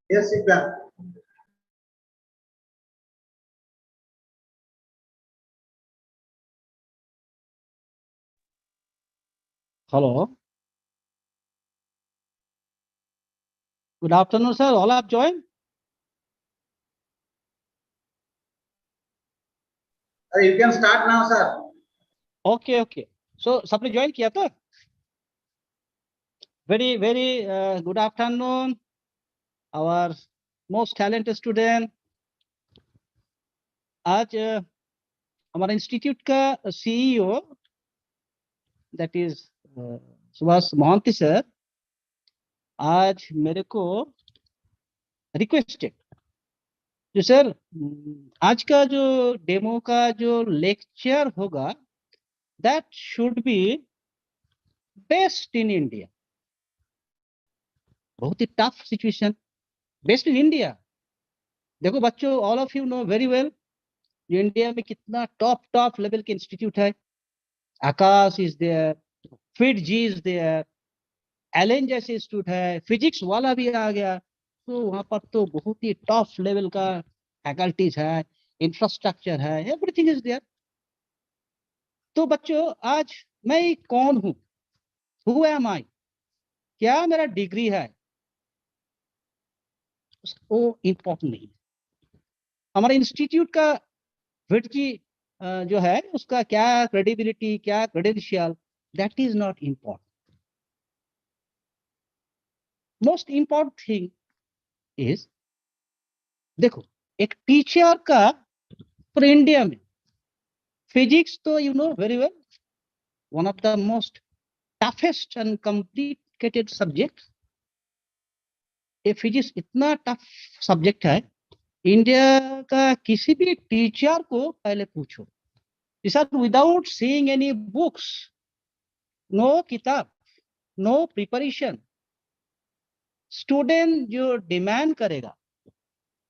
Yes, you can. Hello. Good afternoon, sir. All have joined? You can start now, sir. Okay, okay. So, सबने join किया तो? Very, very good afternoon, our most talented student. आज हमारा institute का CEO, that is Subhash Mohanty sir, आज मेरे को requested जो सर आज का जो डेमो का जो लेक्चर होगा, that should be best in India. बहुत ही tough situation, best in India. देखो बच्चों, all of you know very well India में कितना टॉप लेवल के इंस्टीट्यूट है। Aakash is there, FIITJEE is there, Allen जैसे इंस्टीट्यूट है, फिजिक्स वाला भी आ गया। तो वहां पर तो बहुत ही टॉप लेवल का फैकल्टीज है, इंफ्रास्ट्रक्चर है, एवरीथिंग इज देयर। तो बच्चों आज मैं कौन हूँ, हु एम आई, क्या मेरा डिग्री है, वो इम्पोर्टेंट नहीं। हमारे इंस्टीट्यूट का फिट जी जो है उसका क्या क्रेडिबिलिटी, क्या credential, that is not important. Most important thing is, देखो एक टीचर का पूरे इंडिया में फिजिक्स तो you know very well one of the most toughest and complicated subject. ये फिजिक्स इतना टफ सब्जेक्ट है, इंडिया का किसी भी टीचर को पहले पूछो, without seeing any books, no किताब, नो प्रिपरेशन, स्टूडेंट जो डिमांड करेगा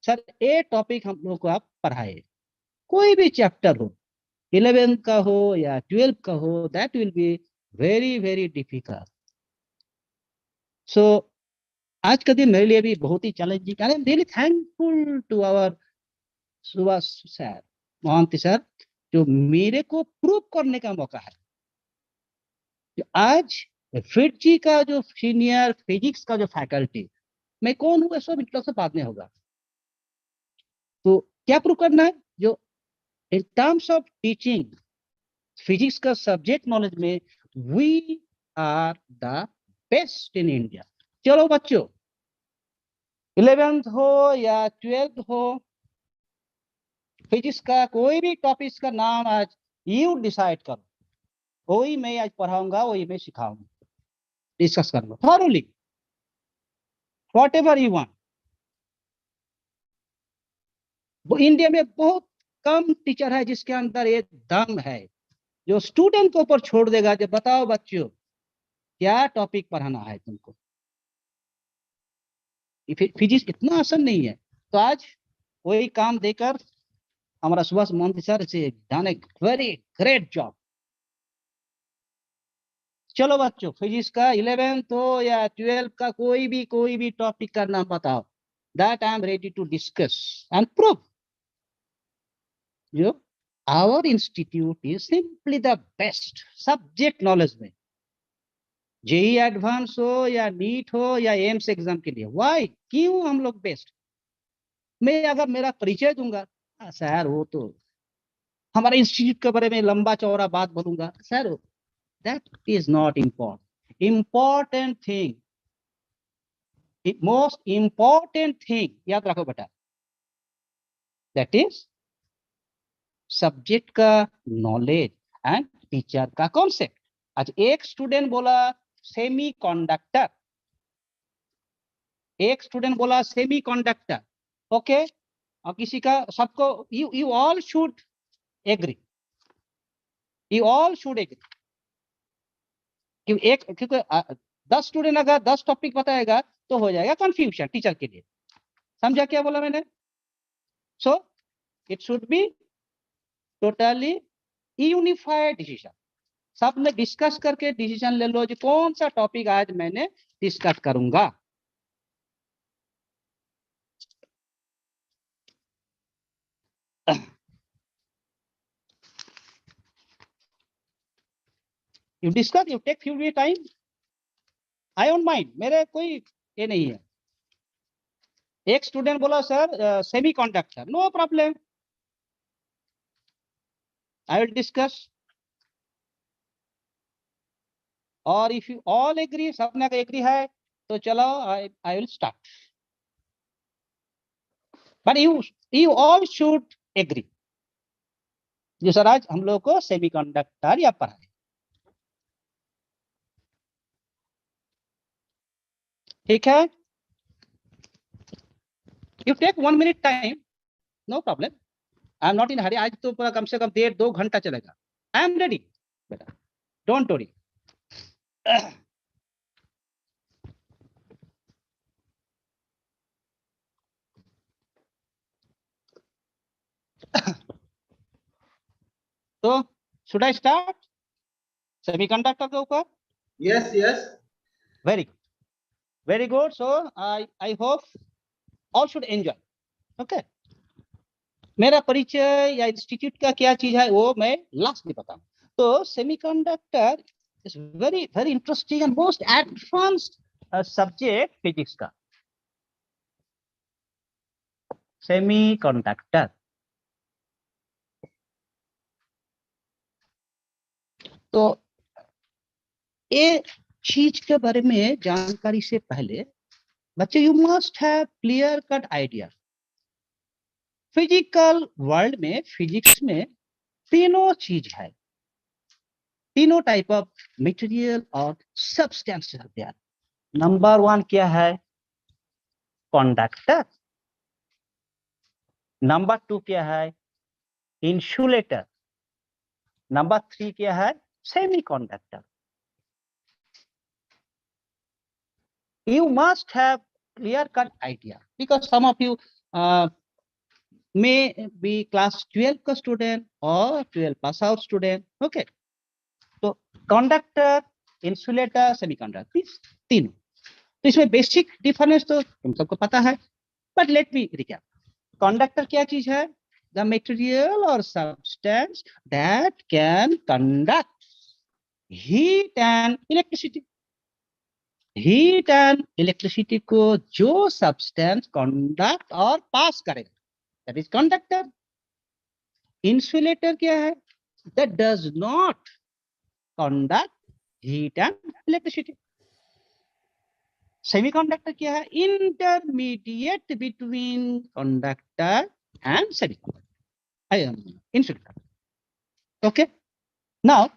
सर ये टॉपिक हम लोग को आप पढ़ाए, कोई भी चैप्टर हो, 11th का हो या 12th का हो, that will be very very difficult. So आज का दिन मेरे लिए भी बहुत ही challenging. I am really thankful to our Subhash sir, Mohanty sir, जो मेरे को प्रूव करने का मौका है। जो आज फिट जी का जो सीनियर फिजिक्स का जो फैकल्टी, मैं कौन हूँ सब इंट्रोडक्शन बाद में होगा। तो क्या प्रूव करना है, जो in terms of teaching physics का सब्जेक्ट नॉलेज में we are the best in India. चलो बच्चों, 11th हो या 12th हो, फिजिक्स का कोई भी टॉपिक का नाम आज यू डिसाइड करो, वही मैं आज पढ़ाऊंगा, वही मैं सिखाऊंगा, डिस्कस करूंगा thoroughly, what ever you want. वो इंडिया में बहुत कम टीचर है जिसके अंदर ये दम है, जो स्टूडेंट के ऊपर छोड़ देगा, जो बताओ बच्चों क्या टॉपिक पढ़ाना है तुमको। फिजिक्स इतना आसान नहीं है। तो आज वही काम देकर हमारा सुभाष मोहंती सर से done a very great job. चलो बच्चों, फिजिक्स का 11th हो या 12th का कोई भी टॉपिक का नाम बताओ, that I am ready to discuss and prove. जो our institute is simply the best subject knowledge में, जेई एडवांस हो या नीट हो या एम्स एग्जाम के लिए। वाई, क्यों हम लोग बेस्ट? मैं अगर मेरा परिचय दूंगा सर, वो तो हमारे इंस्टीट्यूट के बारे में लंबा चौड़ा बात बोलूंगा sir, that is not important. Important thing, most important thing याद रखो बेटा, दैट इज सब्जेक्ट का नॉलेज एंड टीचर का कॉन्सेप्ट। आज एक स्टूडेंट बोला सेमी कंडक्टर, एक स्टूडेंट बोला सेमी कंडक्टर, ओके, और किसी का, सबको you all should agree, you all should agree. क्योंकि 10 स्टूडेंट अगर 10 टॉपिक बताएगा तो हो जाएगा कंफ्यूजन टीचर के लिए। समझा क्या बोला मैंने? So it should be totally unified decision. सब में डिस्कस करके डिसीजन ले लो, जो कौन सा टॉपिक आज मैंने डिस्कस करूंगा। You discuss, you take few time. I don't mind. मेरे कोई ये नहीं है. एक स्टूडेंट बोला sir semiconductor, no problem, I will discuss. और if you all agree, सबने एग्री है तो चलो I will start. But you all should agree. जो सर आज हम लोग को सेमीकंडक्टर या पढ़ाए. ठीक है. You take 1 minute time, no problem. I am not in hurry. आज तो पूरा कम से कम 1.5-2 घंटा चलेगा. I am ready. बेटा, don't worry. तो should I start सेमीकंडक्टर के ऊपर? Yes, yes. Very good. So I hope all should enjoy. Okay. मेरा परिचय या इंस्टीट्यूट का क्या चीज है वो मैं लास्ट में बताऊं. तो semiconductor is very very interesting and most advanced subject physics का. सेमीकंडक्टर. तो ये चीज के बारे में जानकारी से पहले बच्चे you must have clear cut idea. Physical world में, फिजिक्स में तीनों चीज है, तीनों टाइप ऑफ मटेरियल और सब्सटेंस होते हैं. नंबर 1 क्या है? कंडक्टर. नंबर 2 क्या है? इंसुलेटर. नंबर 3 क्या है? Semiconductor. You must have clear cut idea because some of you may be class 12 का स्टूडेंट और 12 पास आउट स्टूडेंट. ओके. तो कंडक्टर, इंसुलेटर, सेमीकंडक्टर, तीनों. तो इसमें बेसिक डिफरेंस तो तुम सबको पता है, but let me recap. Conductor क्या चीज है? द मटेरियल और substance that can conduct heat and electricity. Heat and electricity को जो सब्सटेंस कंडक्ट और पास करेगा, दैट इज कंडक्टर. इंसुलेटर क्या है? That does not conduct heat and electricity. Semiconductor क्या है? Intermediate between conductor and semiconductor, insulator. Okay. Now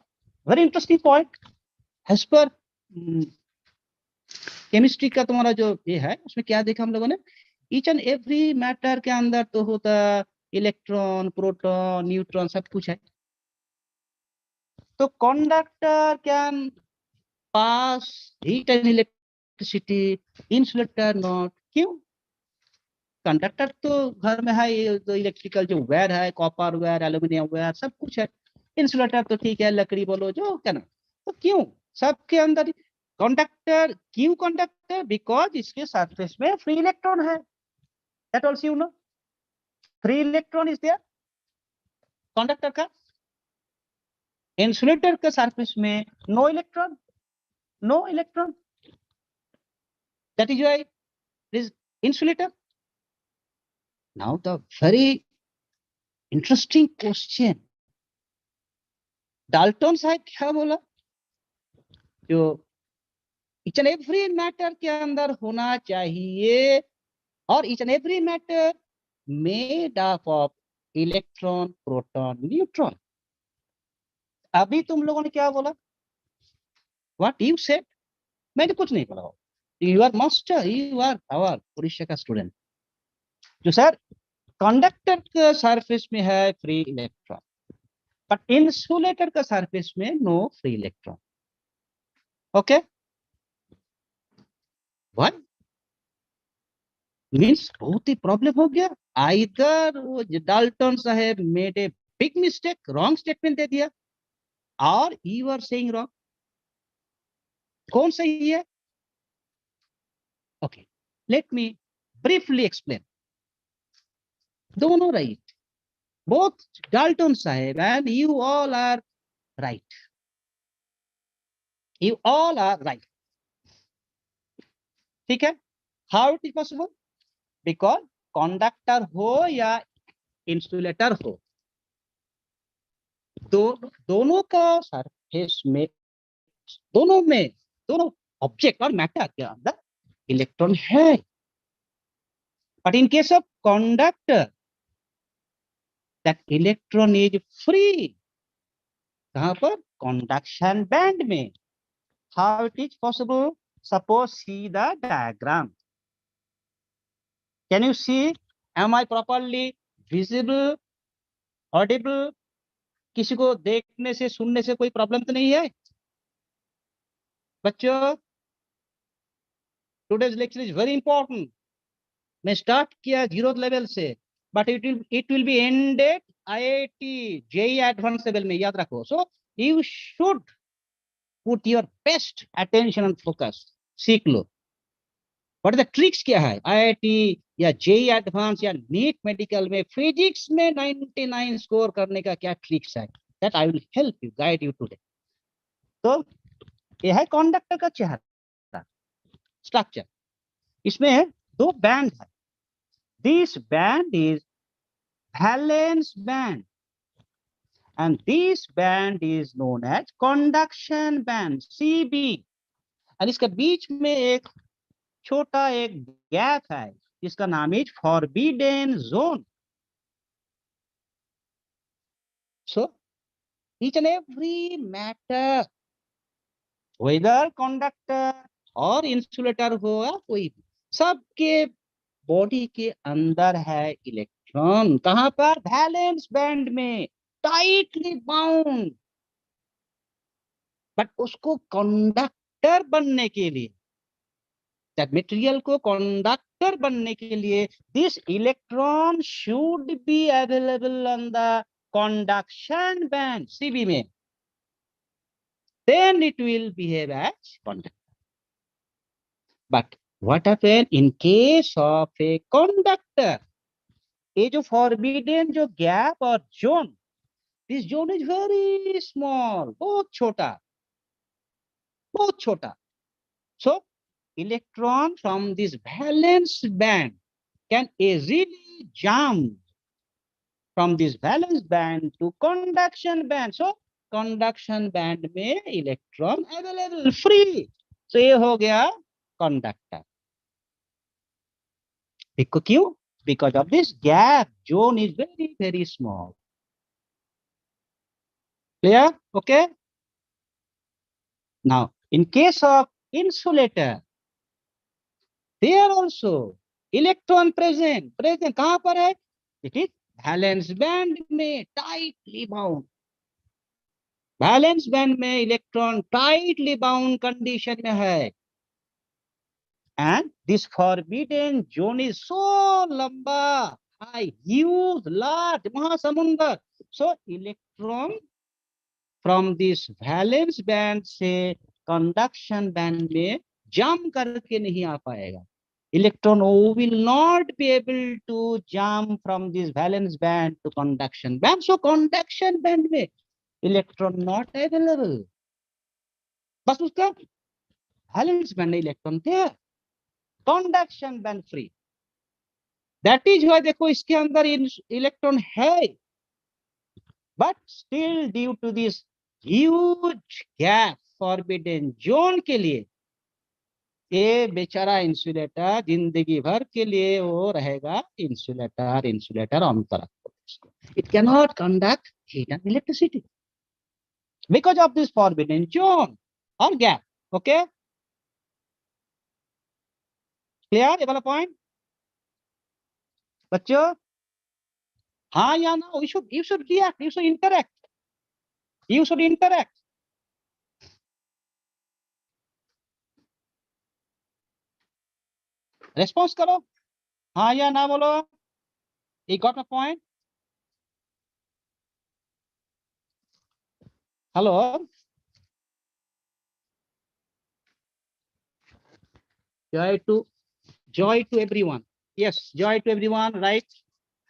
very interesting point. As per chemistry का तुम्हारा जो ये है उसमें क्या देखा हम लोगों ने? ईच एंड एवरी मैटर के अंदर तो होता इलेक्ट्रॉन, प्रोटॉन, न्यूट्रॉन, सब कुछ है. तो conductor can pass heat and electricity, insulator not. क्यों? कंडक्टर तो घर में है, ये तो इलेक्ट्रिकल जो वायर है, कॉपर वायर, एल्यूमिनियम वायर, सब कुछ है. इंसुलेटर तो ठीक है, लकड़ी बोलो जो क्या ना. तो क्यों सबके अंदर कंडक्टर? क्यों कंडक्टर? बिकॉज इसके सरफेस में फ्री इलेक्ट्रॉन है. That also you know. Free electron is there conductor का. इंसुलेटर के सरफेस में no electron, no electron. That is why this insulator. Now the very interesting question. Dalton साहब क्या बोला? जो each and every मैटर के अंदर होना चाहिए और each and every matter made up of electron, proton, neutron. अभी तुम लोगों ने क्या बोला? What you said? मैंने कुछ नहीं बोला. You are master, you are our Orissa का स्टूडेंट. जो सर कंडक्टर का सरफेस में है फ्री इलेक्ट्रॉन, बट इंसुलेटर का सरफेस में no free electron. Okay. What means बहुत ही प्रॉब्लम हो गया. आइदर वो डाल्टन साहब made a big mistake, wrong statement दे दिया, और यू आर सेइंग रॉन्ग. कौन सही है? Okay, let me briefly explain. दोनों right. Both Dalton Sahib and you all are right. You all are right. ठीक है? How it is possible? Because conductor हो या insulator हो, दोनों का सरफेस में, दोनों ऑब्जेक्ट और मैटर के अंदर इलेक्ट्रॉन है. But in case of conductor, that electron is free. कहाँ पर? Conduction band में. How it is possible? Suppose see the diagram. Can you see? Am I properly visible, audible? किसी को देखने से सुनने से कोई प्रॉब्लम तो नहीं है बच्चों? Today's lecture is very important. मैं स्टार्ट किया 0th लेवल से, but it will be ended IIT JEE advanced level में, याद रखो. So you should put your best attention and focus. सीख लो. What is the tricks क्या है? IIT या JEE advanced या NEET medical में फिजिक्स में 99 स्कोर करने का क्या ट्रिक्स है? That I will help you, guide you today. तो ये है कंडक्टर का चेहरा, स्ट्रक्चर. इसमें दो बैंड है. This band is valence band and this band is known as conduction band, CB. और इसके बीच में एक छोटा एक गैप है जिसका नाम है forbidden zone. So each and every matter, whether conductor और insulator हो या कोई भी, सबके बॉडी के अंदर है इलेक्ट्रॉन. कहां पर? वैलेंस बैंड में, टाइटली बाउंड. बट उसको कंडक्टर बनने के लिए, दैट मटेरियल को कंडक्टर बनने के लिए, this electron should be available on the conduction band, CB में. Then it will behave as conductor. But what happen in case of a conductor? ये जो फॉरबिडन जो गैप और zone, this zone is very small, बहुत छोटा. So electron from this valence band can easily jump from this valence band to conduction band. So conduction band में electron available free. So ये हो गया conductor. क्यों? Because of this gap, zone is very, very small. Clear? Okay. Now, in case of insulator, there also electron present कहाँ पर है? It is valence band में, tightly bound. Valence band में electron tightly bound condition में है. And this forbidden zone is so लंबा, high, huge, large, महासमुंदर. So electron from this valence band से conduction band में jump करके नहीं आ पाएगा. Electron will not be able to jump from this valence band to conduction band. So conduction band में electron not available. बस उसका valence band में electron थे, conduction band free. That is why देखो इसके अंदर electron है, but still due to this huge gap, forbidden zone के लिए ये बेचारा इंसुलेटर जिंदगी भर के लिए वो रहेगा इंसुलेटर अंतर. It cannot conduct heat and electricity because of this forbidden zone or gap. Okay, clear ये वाला point बच्चों? हाँ या ना? You should react, you should interact. Response करो, हाँ या ना बोलो. You got my point? Hello. Joy to everyone. Yes, joy to everyone. Right?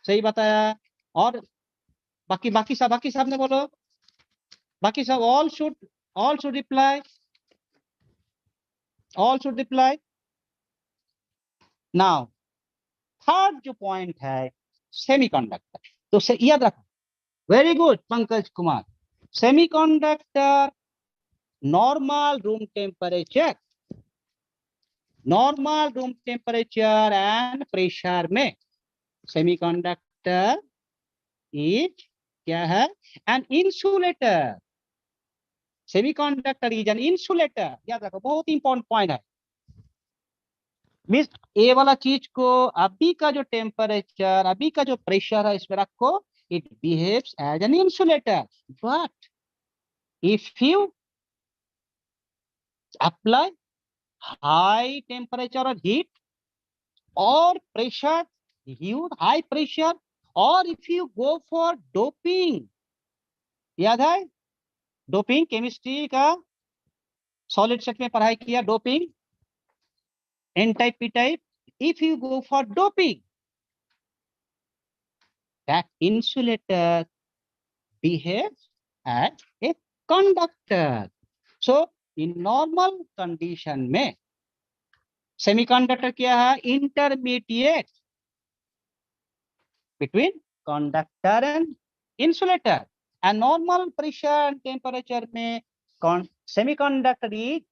सही बताया. और बाकी सब ने बोलो. बाकी सब all should reply. All should reply. Now third जो पॉइंट है सेमीकंडक्टर, तो से याद रखो, very good Pankaj Kumar. Semiconductor normal room temperature, normal room temperature and pressure में सेमीकंडक्टर इज क्या है, an insulator. Semiconductor is an insulator, याद रखो, बहुत इंपॉर्टेंट पॉइंट है। मीन्स ये वाला चीज को अभी का जो टेम्परेचर, अभी का जो प्रेशर है इसमें रखो, it behaves as an insulator. But if you apply high temperature और हीट और प्रेशर, ह्यूज हाई प्रेशर, और if you go for doping, याद है डोपिंग केमिस्ट्री का सॉलिड सेट में पढ़ाई किया, doping n type p type. If you go for doping, that insulator behaves as a conductor. So in normal condition में semiconductor क्या है, intermediate between conductor and insulator, and normal pressure and temperature में semiconductor is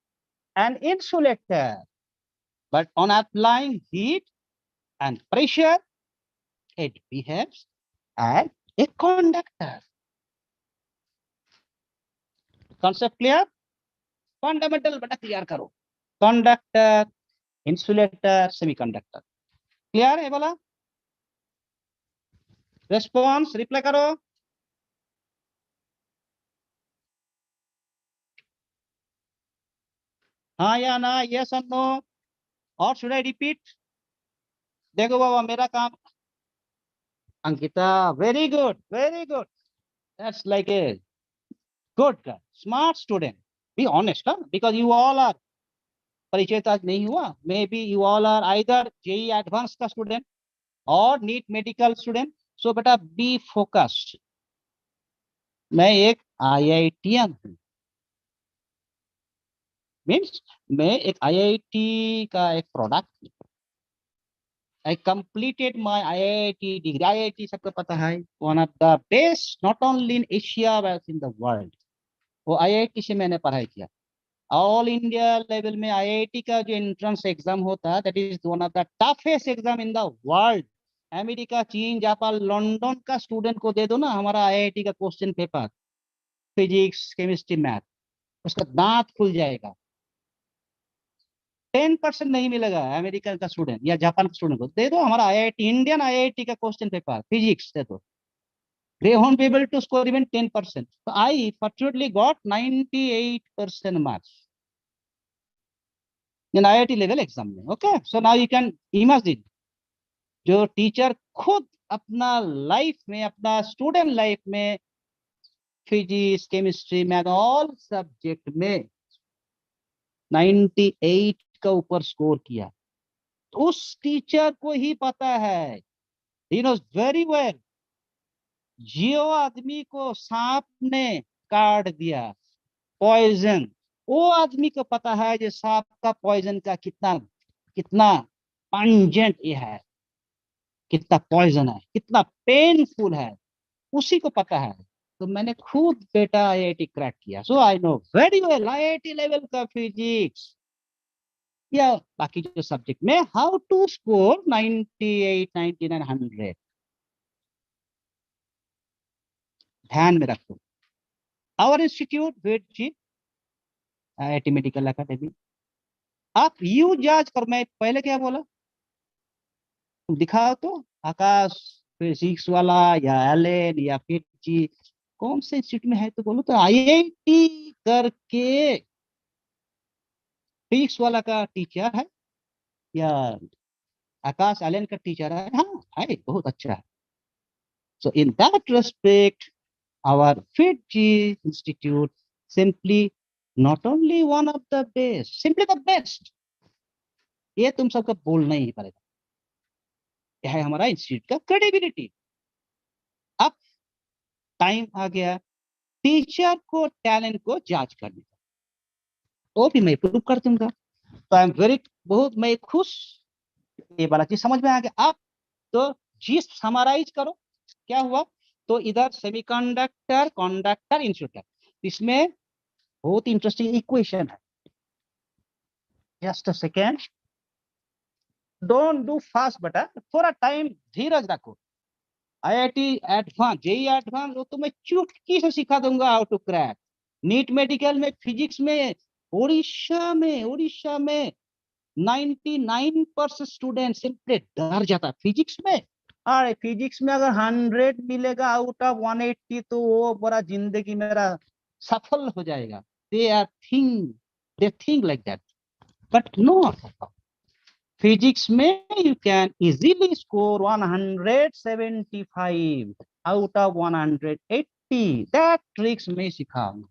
an insulator, but on applying heat and pressure it behaves as a conductor. Concept clear? Fundamental बेटा clear करो, conductor, insulator, semiconductor. Clear है बोला? Response reply करो। हाँ या ना, yes और नो, और शुड आई रिपीट? देखो बाबा मेरा काम, Ankita very good, very good, that's like a good girl, smart student. Be honest, because you all are, परिचय तो आज नहीं हुआ, maybe you all are either JEE advance का स्टूडेंट और नीट मेडिकल स्टूडेंट। सो बेटा बी फोकस्ड। मैं एक IITian हूँ, मीन्स मैं एक IIT का एक product. I completed my IIT degree. IIT सबको पता है, one of the best not only in Asia but in the world. वो IIT से मैंने पढ़ाई किया। ऑल इंडिया लेवल में IIT का जो एंट्रेंस एग्जाम होता है, that is one of the toughest exam in the world. America, चीन, जापान, लंदन का स्टूडेंट को दे दो ना हमारा IIT का question paper, physics, chemistry, math, उसका दांत खुल जाएगा। 10% नहीं मिलेगा अमेरिका का स्टूडेंट या जापान का स्टूडेंट को। दे दो हमारा IIT, इंडियन IIT का क्वेश्चन पेपर फिजिक्स दे दो, they won't be able to score even 10%. So I fortunately got 98% marks in IIT level exam में। Okay, so now you can imagine, जो teacher खुद अपना लाइफ में, अपना स्टूडेंट लाइफ में physics, chemistry, math, all subject में 98 का ऊपर स्कोर किया, तो उस टीचर को ही पता है, he knows very well, जियो आदमी को सांप ने काट दिया, पॉइजन, वो आदमी को पता है जो सांप का पॉइजन का कितना कितना पंजेंट ये है, कितना पॉइजन है, कितना पेनफुल है, उसी को पता है। तो मैंने खुद बेटा IIT क्रैक किया, so I know very well IIT level का फिजिक्स या बाकी जो सब्जेक्ट में हाउ टू स्कोर 98, 99, 100। ध्यान में रखो, our institute vet IIT medical academy, आप यू जज करो। मैं पहले क्या बोला, तुम दिखाओ तो, आकाश फिजिक्स वाला या एलन या फिर जी कौन से इंस्टीट्यूट में है, तो बोलो तो IIT करके फिजिक्स वाला का टीचर है या आकाश एलन का टीचर है। हाँ है, बहुत अच्छा है। So in that respect our FITG Institute simply not only one of the best, simply the best। ये तुम सबको बोलना ही पड़ेगा, यह है हमारा इंस्टीट्यूट का क्रेडिबिलिटी। अब टाइम आ गया टीचर को टैलेंट को जांच करने का, वो भी मैं प्रूव कर दूंगा। तो आई एम वेरी, बहुत मैं खुश, ये वाला चीज समझ में आ गया आप। तो जी समराइज करो क्या हुआ। तो इधर सेमीकंडक्टर, कंडक्टर, इंसुलेटर, इसमें बहुत इंटरेस्टिंग इक्वेशन है। Just a second, don't do fast बेटा, थोड़ा टाइम धीरज रखो। आईआईटी एडवांस, जेई एडवांस वो तो मैं चुटकी से सिखा दूंगा how to crack. NEET medical में, फिजिक्स में, उड़ीसा में 99% स्टूडेंट सिंपली डर जाता है फिजिक्स में। अरे फिजिक्स में अगर 100 मिलेगा आउट ऑफ 180 तो वो बड़ा जिंदगी मेरा सफल हो जाएगा। They think like that, but no, physics में you can easily score 175 out of 180। That tricks मैं सिखाऊंगा।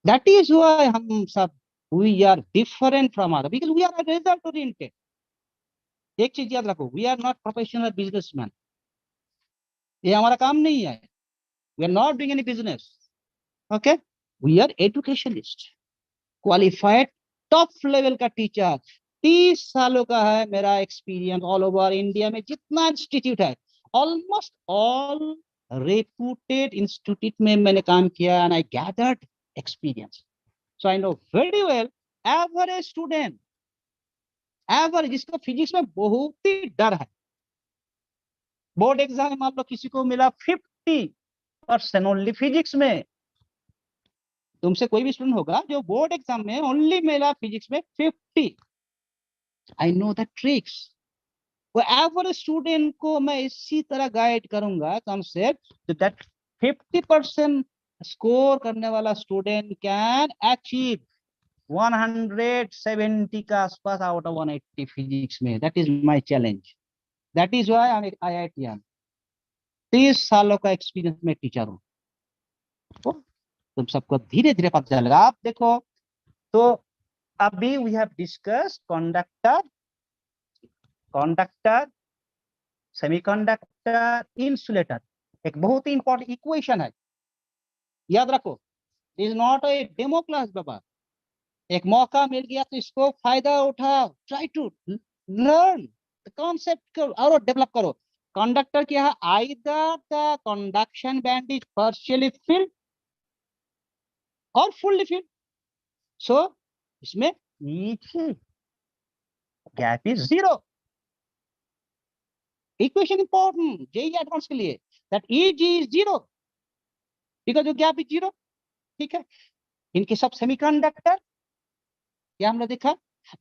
दैट इज व्हाई हम सब we are different from other, because we are result oriented. एक चीज याद रखो, we are not professional businessman, ये हमारा काम नहीं है। We are not doing any business, okay. We are educationist, qualified top level का टीचर। 30 सालों का है मेरा एक्सपीरियंस ऑल ओवर इंडिया में, जितना इंस्टीट्यूट है ऑलमोस्ट ऑल रेप्यूटेड इंस्टीट्यूट में मैंने काम किया, and I gathered experience. So I know very well average student, average जिसको फिजिक्स में बहुत ही डर है, बोर्ड एग्जाम में मान लो किसी को मिला 50% ओनली फिजिक्स में, तुमसे कोई भी स्टूडेंट होगा जो बोर्ड एग्जाम में ओनली मिला फिजिक्स में 50, आई नो द ट्रिक्स। वो एवरेज स्टूडेंट को मैं इसी तरह गाइड करूंगा कॉन्सेप्ट, दैट 50% स्कोर करने वाला स्टूडेंट कैन अचीव 170 का आसपास आउट ऑफ 180 फिजिक्स में। That is my challenge, that is why I am IITian. 30 सालों का एक्सपीरियंस में टीचर हूँ, तो तुम सबको धीरे धीरे पता चलेगा। आप देखो, तो अभी we have discuss conductor, semiconductor, insulator. एक बहुत ही इंपॉर्टेंट इक्वेशन है, याद रखो। Is not a demo class बाबा, एक मौका मिल गया तो इसको फायदा उठाओ, try to learn the concept और डेवलप करो। कंडक्टर क्या है, either the conduction band is partially filled और फुल्ली फिल्ड, सो इसमें gap is zero. Equation important JEE advance के लिए, that Eg is zero because the gap is zero, ठीक है। इनके सब सेमीकंडक्टर, क्या हमने देखा,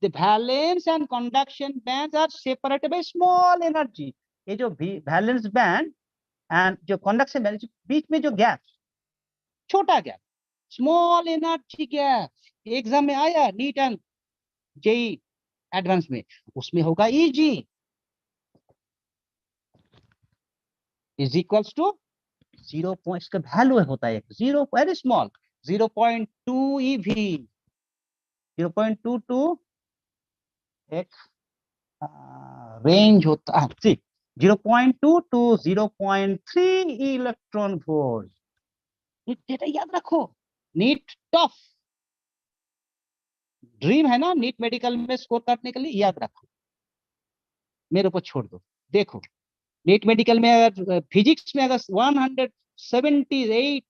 the valence and conduction bands are separated by small energy. ये जो वैलेंस बैंड एंड जो कंडक्शन बैंड, बीच में जो गैप, छोटा gap, small energy gap, exam में आया नीट एंड जेई एडवांस में, उसमें होगा E G is equals to 0 point का वैल्यू होता है, 0 वेरी स्मॉल, 0.2 ईवी, 0.22 एक रेंज होता है, 0.2 टू 0.3 इलेक्ट्रॉन वोल्ट। ये डेटा याद रखो। नीट टफ ड्रीम है ना, नीट मेडिकल में स्कोर करने के लिए, याद रखो, मेरे ऊपर छोड़ दो। देखो नीट मेडिकल में अगर फिजिक्स में अगर 178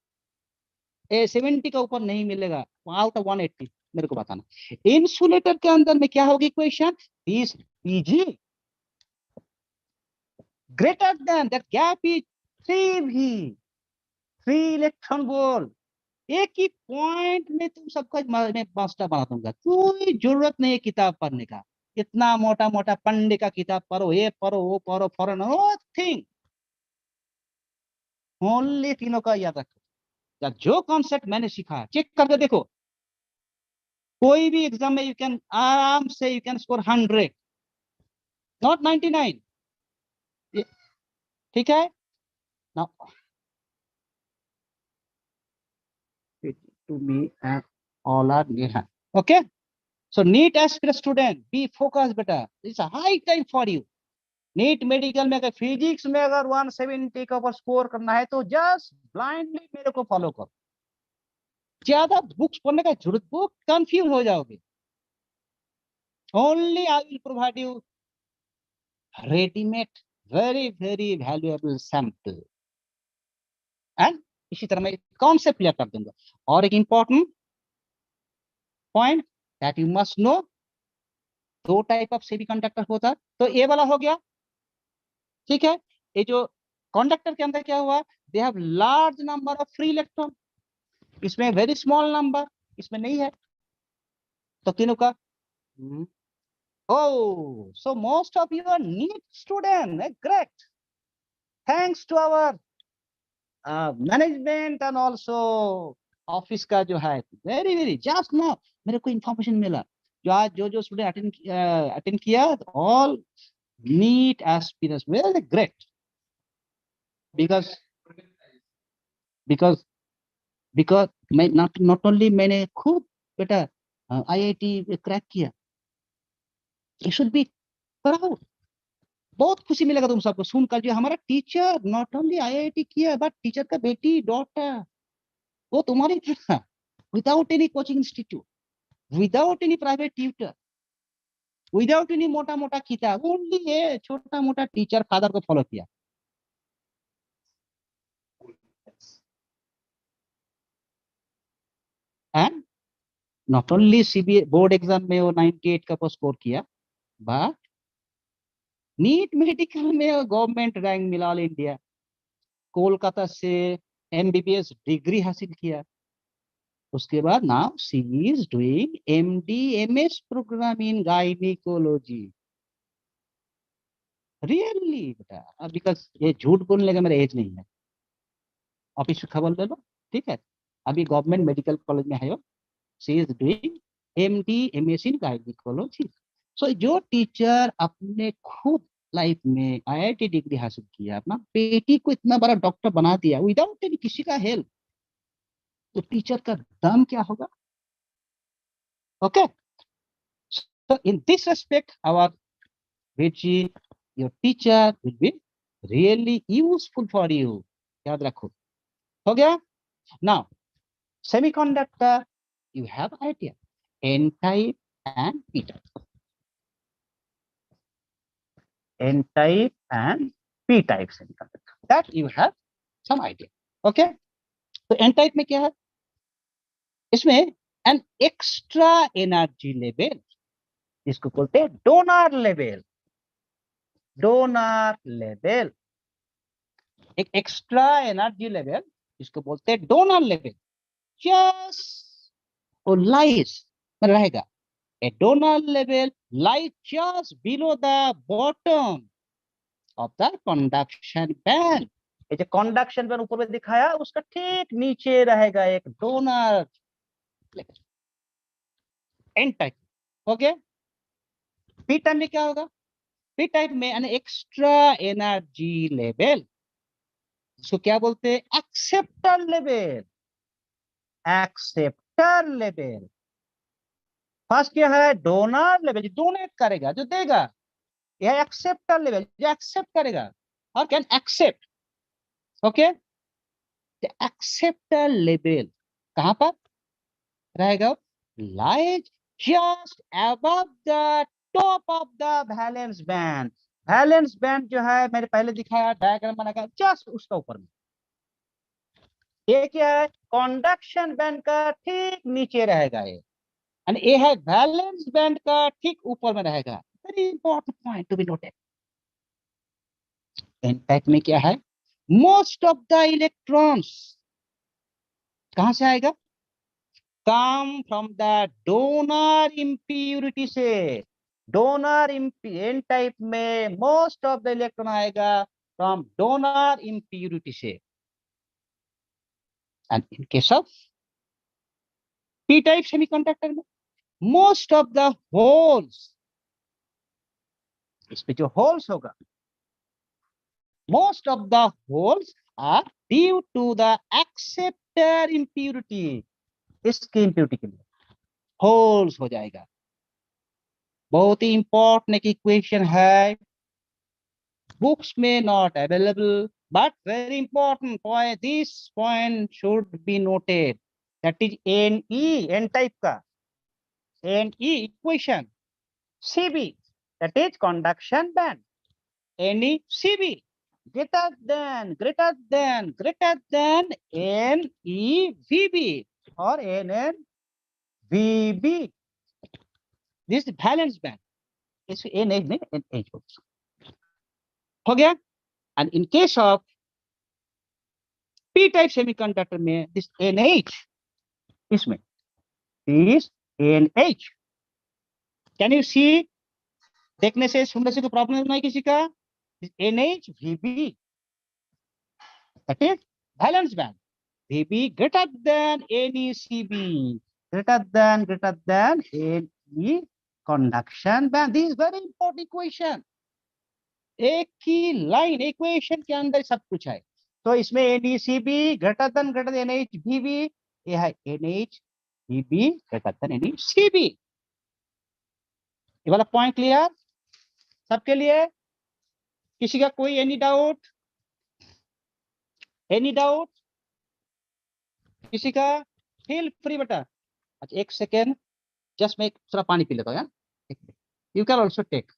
70 का ऊपर नहीं मिलेगा आउट ऑफ 180, मेरे को बताना। इंसुलेटर के अंदर में क्या होगी equation, this PG greater than that gap is 3v, 3 electron volt. एक ही पॉइंट में तुम सबका मैं मास्टर बना दूंगा, कोई जरूरत नहीं है किताब पढ़ने का, इतना मोटा मोटा पंडित का किताब पढ़ो, ये पढ़ो वो पढ़ो, फॉर नथिंग, ओनली तीनों का याद रखो। या जो कॉन्सेप्ट मैंने सीखा चेक करके देखो, कोई भी एग्जाम में यू कैन आराम से यू कैन स्कोर 100, नॉट 99, ठीक है ना। to me and all are near, okay. So NEET aspirant student, be focused बेटा, it's a high time for you। NEET medical में अगर फिजिक्स में अगर 170 का ऊपर स्कोर करना है तो जस्ट ब्लाइंडली मेरे को फॉलो करो, ज्यादा बुक्स पढ़ने का जरूरत, बुक कंफ्यूज हो जाओगे। Only I will provide you readymade very very valuable sample, and इसी तरह मैं कॉन्सेप्ट क्लियर कर दूंगा। और एक important point that you must know, दो टाइप ऑफ सेमीकंडक्टर होता है। तो ये वाला हो गया, ठीक है। ये जो कंडक्टर के अंदर क्या हुआ, they have large number of free electron, इसमें वेरी स्मॉल नंबर, इसमें नहीं है। तो तीनों का oh, so most of you are neat student, great. Thanks to our management and also office का जो है, वेरी वेरी जस्ट नाउ मेरे को इंफॉर्मेशन मिला, जो आज जो स्टूडेंट अटेंड किया, all NEET aspirants, very great. Because because because मैं नॉट ओनली मैंने खूब बेटा आईआईटी क्रैक किया, यू शुड बी प्राउड। बहुत खुशी मिलेगा तुम सबको सुनकर, जो हमारा टीचर नॉट ओनली आईआईटी किया, बट टीचर का बेटी डॉटर वो तुम्हारी था, without any coaching institute, without any private tutor, without any मोटा मोटा किताब, ओनली ये छोटा मोटा टीचर फादर को फॉलो किया। And not only CBSE board exam में वो 98 का स्कोर किया, बट नीट मेडिकल में गवर्नमेंट रैंक मिला ऑल इंडिया, कोलकाता से एमबीबीएस डिग्री हासिल किया। उसके बाद now she is doing MD MS program in gynaecology. Really बेटा, बिकॉज ये झूठ बोलने का मेरा एज नहीं है, ऑफिस में खबर ले लो, ठीक है। अभी गवर्नमेंट मेडिकल कॉलेज में है, she is doing MD MS in gynaecology. So जो टीचर अपने खुद लाइफ में आईआईटी डिग्री हासिल किया, अपना बेटी को इतना बड़ा डॉक्टर बना दिया विदाउट एनी किसी का हेल्प, तो टीचर का दाम क्या होगा? Okay, so in this respect our Viji, your teacher will be really useful for you, याद रखो। हो गया। Now semiconductor, you have idea, N type and P type, N type and P type semiconductor, that you have some idea। okay, तो N type में क्या है, इसमें an extra energy level, इसको बोलते हैं डोनर लेवल। डोनर लेवल, एक extra energy level, इसको बोलते हैं डोनर लेवल। जस्ट और लाइज में रहेगा, a donor level lies just below the bottom of the conduction band. ये जो कंडक्शन बैंड ऊपर में दिखाया, उसका ठीक नीचे रहेगा एक donor level, n type. Okay, p type में क्या होगा, पी टाइप में एन एक्स्ट्रा एनर्जी लेवल, इसको क्या बोलते हैं, acceptor level. Acceptor level, first क्या है, डोनर लेवल, जो डोनेट करेगा, जो देगा, यह एक्सेप्टर लेवल, जो एक्सेप्ट करेगा और can accept. Okay, acceptor level कहां पर रहेगा, lies just above the top of the valence band. Valence band जो है मैंने पहले दिखाया, डायग्राम बनाकर, जस्ट उसका ऊपर में। ये क्या है, कंडक्शन बैंड का ठीक नीचे रहेगा ये, एंड ये है वैलेंस बैंड का ठीक ऊपर में रहेगा। Very important point to be noted. In fact में क्या है, मोस्ट ऑफ द इलेक्ट्रॉन्स कहां से आएगा, come from the donor impurity से। डोनर एन टाइप में मोस्ट ऑफ द इलेक्ट्रॉन आएगा फ्रॉम डोनर इम्प्यूरिटी से, and in case of p type semiconductor में मोस्ट ऑफ द होल्स, इसमें जो होल्स होगा, most of the holes are due to the acceptor impurity. इसकी impurity के लिए होल्स हो जाएगा। बहुत ही इंपॉर्टेंट एक इक्वेशन है, बुक्स में not available, but very important point, this point should be noted. that is Ne, N type का Ne equation. Cb, that is conduction band. NeCb greater than NeVb or NnVb. This is valence band. इस NH में NH हो गया. And in case of P type semiconductor में this NH इसमें is NH. Can you see? देखने से सुनने से कोई प्रॉब्लम नहीं किसी का. NHVB, that is valence band. VB greater than NeCb, greater than Ne conduction band. This is very important equation. एक ही लाइन इक्वेशन के अंदर सब कुछ है. तो इसमें NeCb greater than NHVB, ये है NHVB greater than NeCb. ये वाला पॉइंट क्लियर सबके लिए? किसी का कोई एनी डाउट? किसी का? फील फ्री बेटा. अच्छा एक सेकेंड, जस्ट मैं थोड़ा पानी पी लेता हूँ यार. You can also take.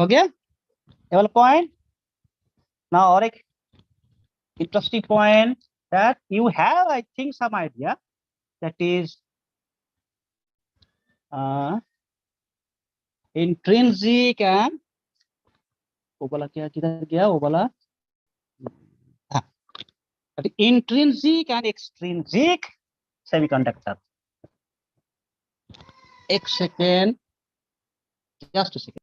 हो गया ये वाला पॉइंट. नाउ और एक interesting point that you have, I think, some idea, that is intrinsic and वो बोला क्या, किधर गया वो बोला, intrinsic and extrinsic semiconductor. एक second, just a second.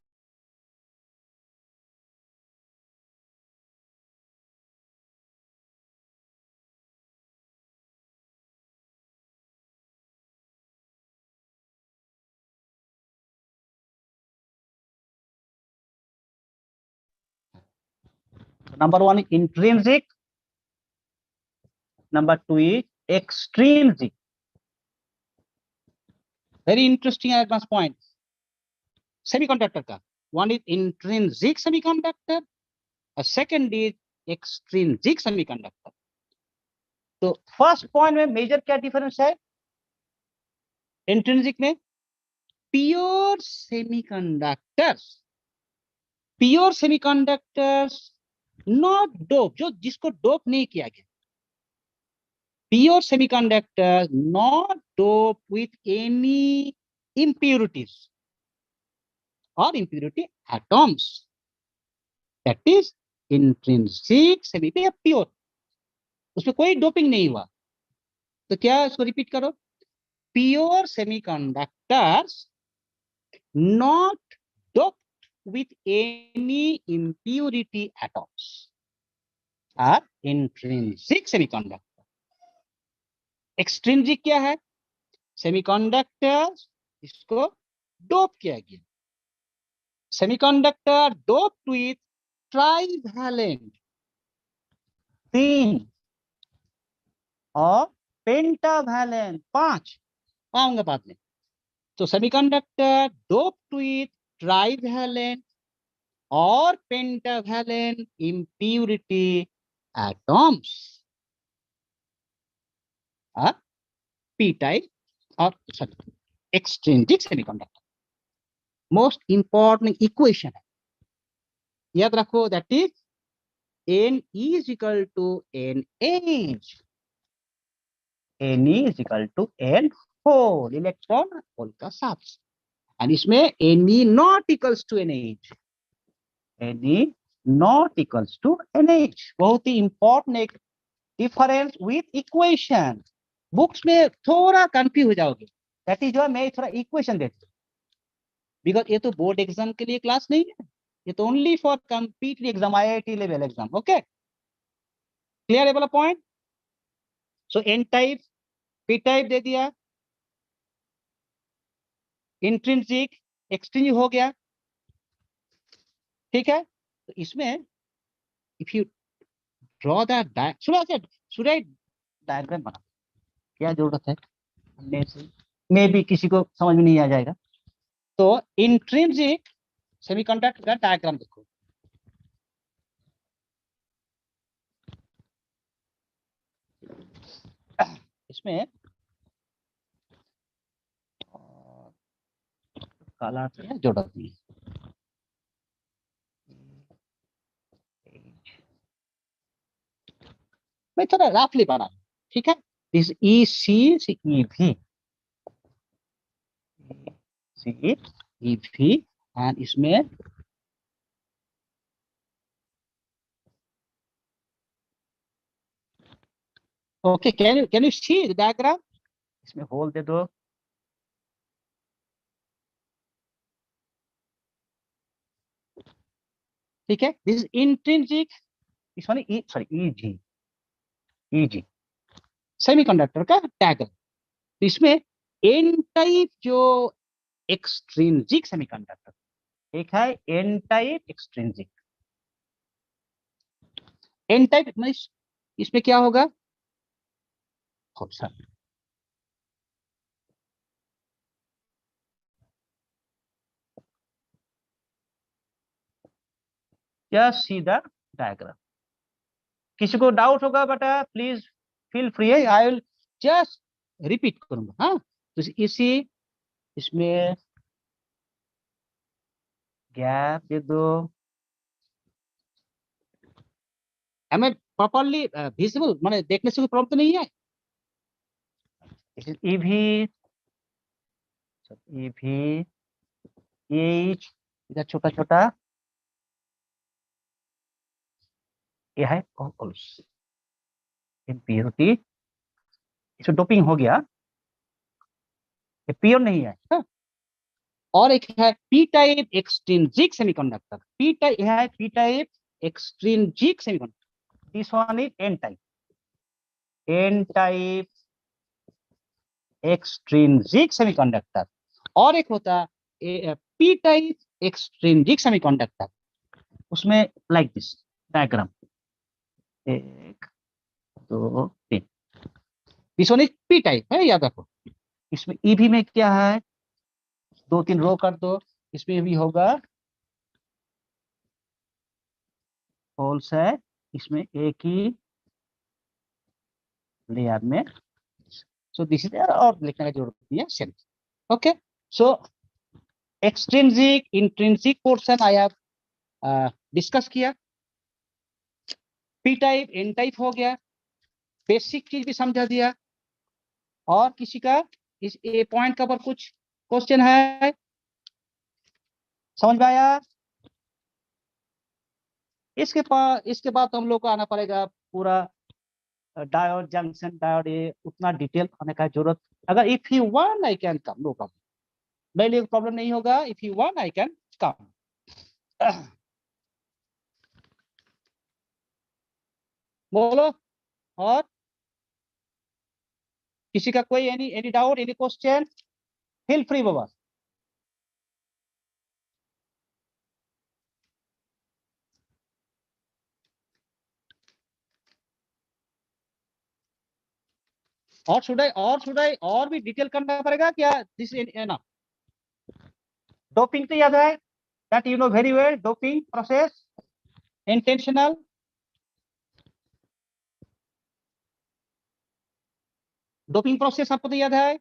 Number one is intrinsic, number two is extrinsic. Very interesting advanced point. Semiconductor का one is intrinsic semiconductor, a second is extrinsic semiconductor. तो फर्स्ट पॉइंट में major क्या difference है? Intrinsic में pure semiconductors not dope, जो जिसको dope नहीं किया गया. Pure semiconductor not dope with any impurities or impurity atoms. That is intrinsic semi, pure, उसमें कोई डोपिंग नहीं हुआ. तो क्या, इसको रिपीट करो. Pure semiconductors not doped with any impurity atoms are intrinsic semiconductor. Extrinsic क्या है? सेमीकंडक्टर्स इसको डोप किया गया. सेमीकंडक्टर डोप्ड with ट्राइवैलेंट 3 और पेंटावैलेंट 5 आऊंगा बाद में. तो सेमीकंडक्टर डोप्ड with ट्राइवैलेंट और pentavalent impurity atoms are P type or extrinsic semiconductor. Most important equation है, याद रखो, that is N is equal to NH. N is equal to N whole, electron hole का साथ. और इसमें Ne not equals to NH. Ne not equals to NH. बहुत ही important एक डिफरेंस विथ इक्वेशन। बुक्स में थोड़ा कंफ्यूज हो जाओगे, दैट इज मैं थोड़ा इक्वेशन देती हूँ, बिकॉज ये तो बोर्ड एग्जाम के लिए क्लास नहीं है, ये तो only for completely exam, IIT level exam. Okay, clear है वाला पॉइंट? सो एन टाइप, पी टाइप दे दिया, इंट्रिंसिक, एक्सट्रिंसिक हो गया, ठीक है। तो इसमें if you draw the, should I diagram बना, क्या जरूरत है, मे भी किसी को समझ में नहीं आ जाएगा। तो इंट्रिंसिक सेमीकंडक्टर का डायग्राम देखो, इसमें काला से जरूरत नहीं है, मैं थोड़ा रफली बना, ठीक है। दिस ई सी ई भी, सी ई भी, एंड इसमें okay, can you see the diagram? इसमें होल दे दो, ठीक है। दिस इंट्रिंसिक, इस वाले E sorry E G semiconductor का डायग्राम। तो इसमें एन टाइप जो एक्सट्रिंसिक सेमीकंडक्टर, एक है n type extrinsic. N type इसमें क्या होगा, ऑप्शन क्या, सीधा डायग्राम। किसी को डाउट होगा बेटा प्लीज फील फ्री है, आई विल जस्ट रिपीट करूंगा। हाँ, तो इसी इसमें गैप दे दो, हमें प्रॉपरली विजिबल, माने देखने से कोई प्रॉब्लम तो नहीं है। ईवी ईवी एच, इधर छोटा छोटा ये है इम्प्योरिटी, इसमें डोपिंग हो गया, ये प्योर नहीं है। हाँ? और एक है P type extrinsic semiconductor, P type है, P type extrinsic semiconductor, this one is N type, N type extrinsic semiconductor. और एक होता है पी टाइप एक्सट्रिंसिक सेमीकंडक्टर, उसमें लाइक दिस डायग्राम, एक दो तीन, this one is P type है, याद रखो। इसमें ईवी में क्या है, दो तीन रो कर दो, इसमें भी होगा होल्स है, इसमें एक ही लेयर में, सो दिस इज, और लिखने की जरूरत नहीं है, same. Okay, so extrinsic intrinsic portion I have discuss किया, पी टाइप एन टाइप हो गया, बेसिक चीज भी समझा दिया। और किसी का इस ए पॉइंट का पर कुछ क्वेश्चन है, समझ में आया? इसके बाद तो हम लोग को आना पड़ेगा पूरा डायोड जंक्शन डायोड, ये उतना डिटेल आने का जरूरत, अगर if you want I can come, no problem, मेरे लिए प्रॉब्लम नहीं होगा, if you want I can come. बोलो, और किसी का कोई any doubt, any question, feel free बाबा। और भी डिटेल करना पड़ेगा क्या? दिस ना, डोपिंग तो याद है, that you know very well, doping process, intentional, doping process आपको तो याद है,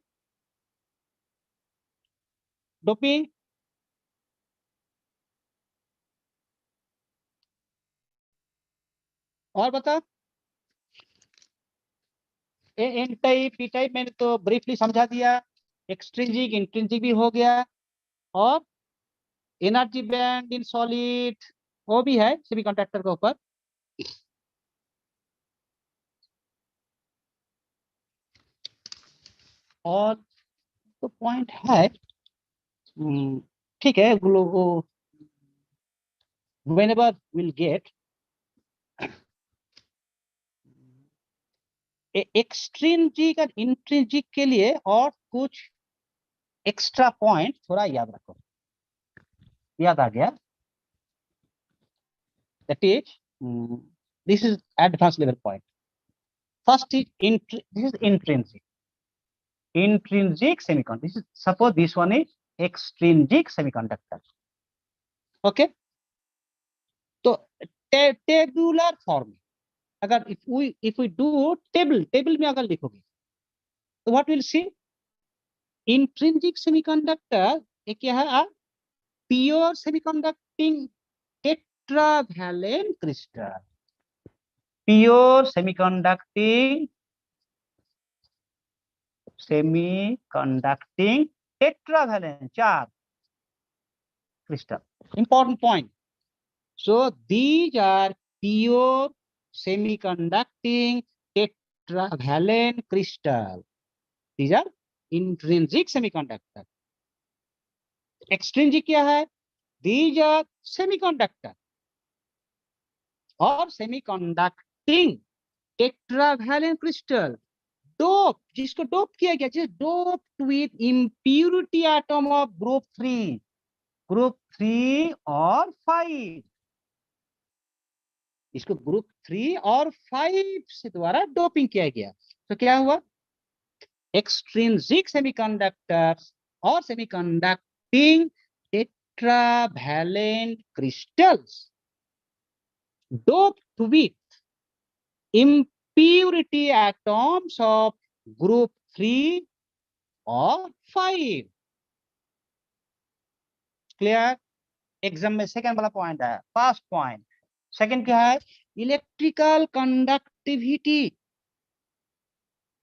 डोपिंग। और बता, एन टाइप पी टाइप मैंने तो ब्रीफली समझा दिया, एक्सट्रिंसिक इंट्रिंसिक भी हो गया, और एनर्जी बैंड इन सॉलिड वो भी है सेमीकंडक्टर के ऊपर। और तो पॉइंट है, ठीक है, वो लोग whenever we'll get एक्सट्रिंसिक और इंट्रिंसिक के लिए और कुछ एक्स्ट्रा पॉइंट थोड़ा याद रखो, याद आ गया, that is this is advanced level point. First is this is intrinsic semiconductor. This is, suppose this one is extrinsic semiconductor. Okay, तो टेबुलर फॉर्म, अगर if we do टेबल में अगर लिखोगे तो what will see, intrinsic semiconductor ये क्या है, pure semiconducting tetravalent crystal, pure semiconducting tetravalent 4 crystal. Important point. So these are pure semiconducting tetravalent crystal. These are intrinsic semiconductor. Extrinsic क्या है? These are semiconductor और semiconducting tetravalent crystal. डोप, जिसको dope किया गया, जिस dope with impurity atom of group 3 और 5, इसको group 3 और 5 से द्वारा डोपिंग किया गया, तो क्या हुआ, एक्सट्रिंसिक सेमीकंडक्टर्स और semiconducting tetravalent crystals doped with impurity atoms of group 3 or 5. Clear, exam में सेकंड वाला पॉइंट है, फर्स्ट पॉइंट। सेकंड क्या है, इलेक्ट्रिकल कंडक्टिविटी,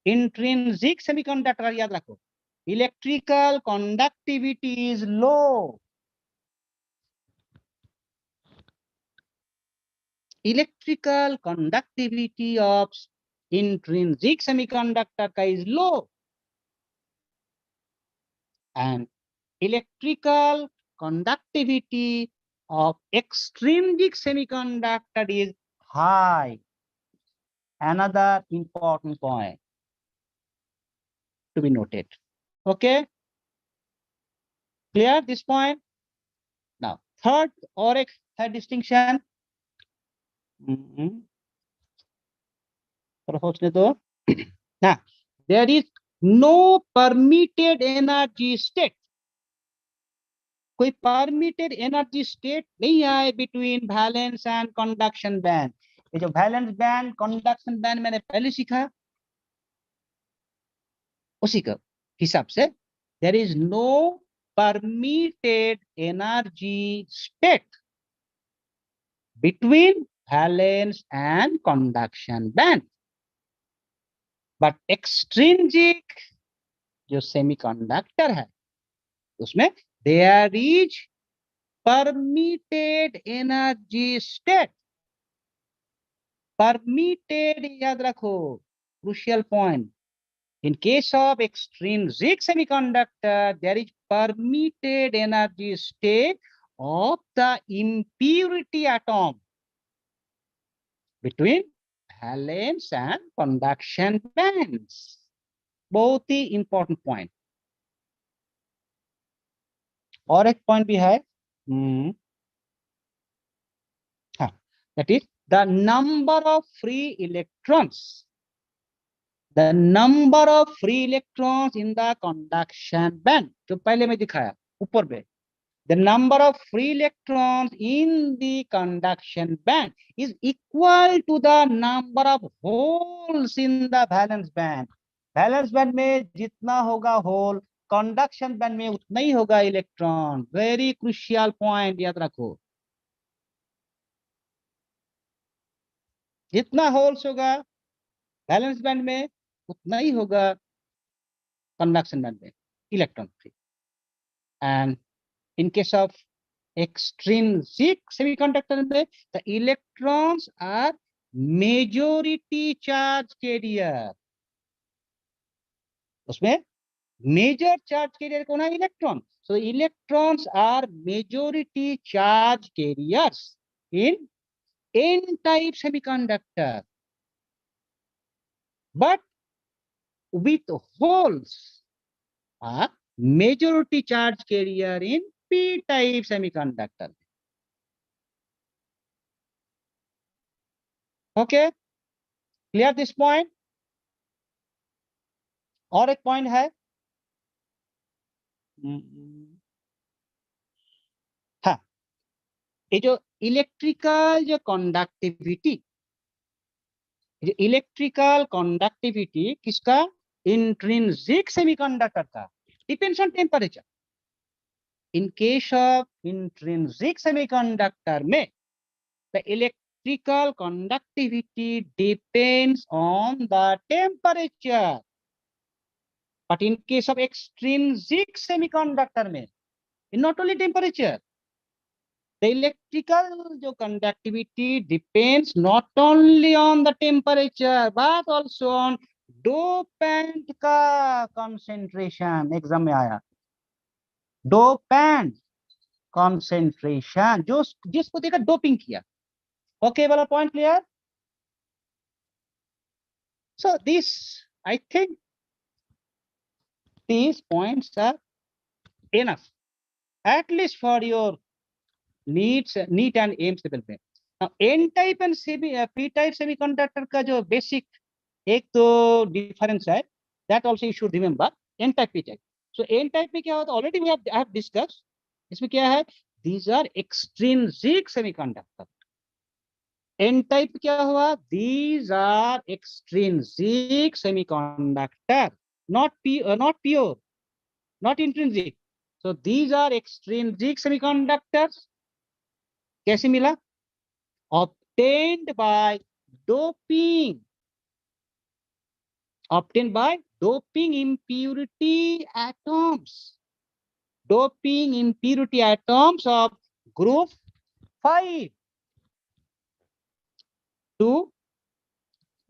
इंट्रिंसिक सेमीकंडक्टर याद रखो, electrical conductivity is low, electrical conductivity of intrinsic semiconductor का is low and electrical conductivity of extrinsic semiconductor is high. Another important point to be noted. Okay, clear this point? Now third or a third distinction, now there is no permitted energy state, कोई permitted energy state नहीं है between valence and conduction band. ये जो valence band conduction band मैंने पहले सीखा, उसी के हिसाब से there is no permitted energy state between valence and conduction band, but extrinsic जो सेमीकंडक्टर है उसमें there is permitted energy state. Permitted याद रखो, crucial point. In case of extrinsic semiconductor, there is permitted energy state of the impurity atom between valence and conduction bands. बहुत ही important point. और एक point भी है, that is the number of free electrons, the number of free electrons in the conduction band, जो पहले में दिखाया ऊपर पे, the number of free electrons in the conduction band is equal to the number of holes in the valence band. valence band में जितना होगा whole, conduction band में उतना ही होगा इलेक्ट्रॉन। वेरी क्रूशियल पॉइंट याद रखो, जितना होल्स होगा वैलेंस बैंड में उतना ही होगा कंडक्शन बैंड में electron free. And in case of extrinsic semiconductor में the electrons are majority charge carrier, उसमें Major charge carrier कौन है? Electron. So electrons are majority charge carriers in N-type semiconductor. But with holes are majority charge carrier in P-type semiconductor. Okay, clear this point? और एक point है, हाँ, ये जो electrical जो कंडक्टिविटी, किसका? इंट्रिंसिक सेमीकंडक्टर का, depends on temperature. In case of intrinsic semiconductor में the electrical conductivity depends on the temperature. But in case of extrinsic semiconductor में, not only temperature, the electrical conductivity depends not only on the temperature but also on dopant का concentration. Exam में आया, dopant concentration, जो जिसको देखा doping किया. Okay वाला point clear? So this, I think these points are enough, at least for your neat and aims level में. Now N type and P type semiconductor का जो basic एक तो difference है, that also you should remember. N type, P type. So N type में क्या होता है? Already we have discussed. इसमें क्या है? These are extrinsic semiconductor. N type क्या हुआ? These are extrinsic semiconductor, not pure, not intrinsic. So these are extrinsic semiconductors. कैसे मिला? Obtained by doping. Obtained by doping impurity atoms. Doping impurity atoms of group 5 to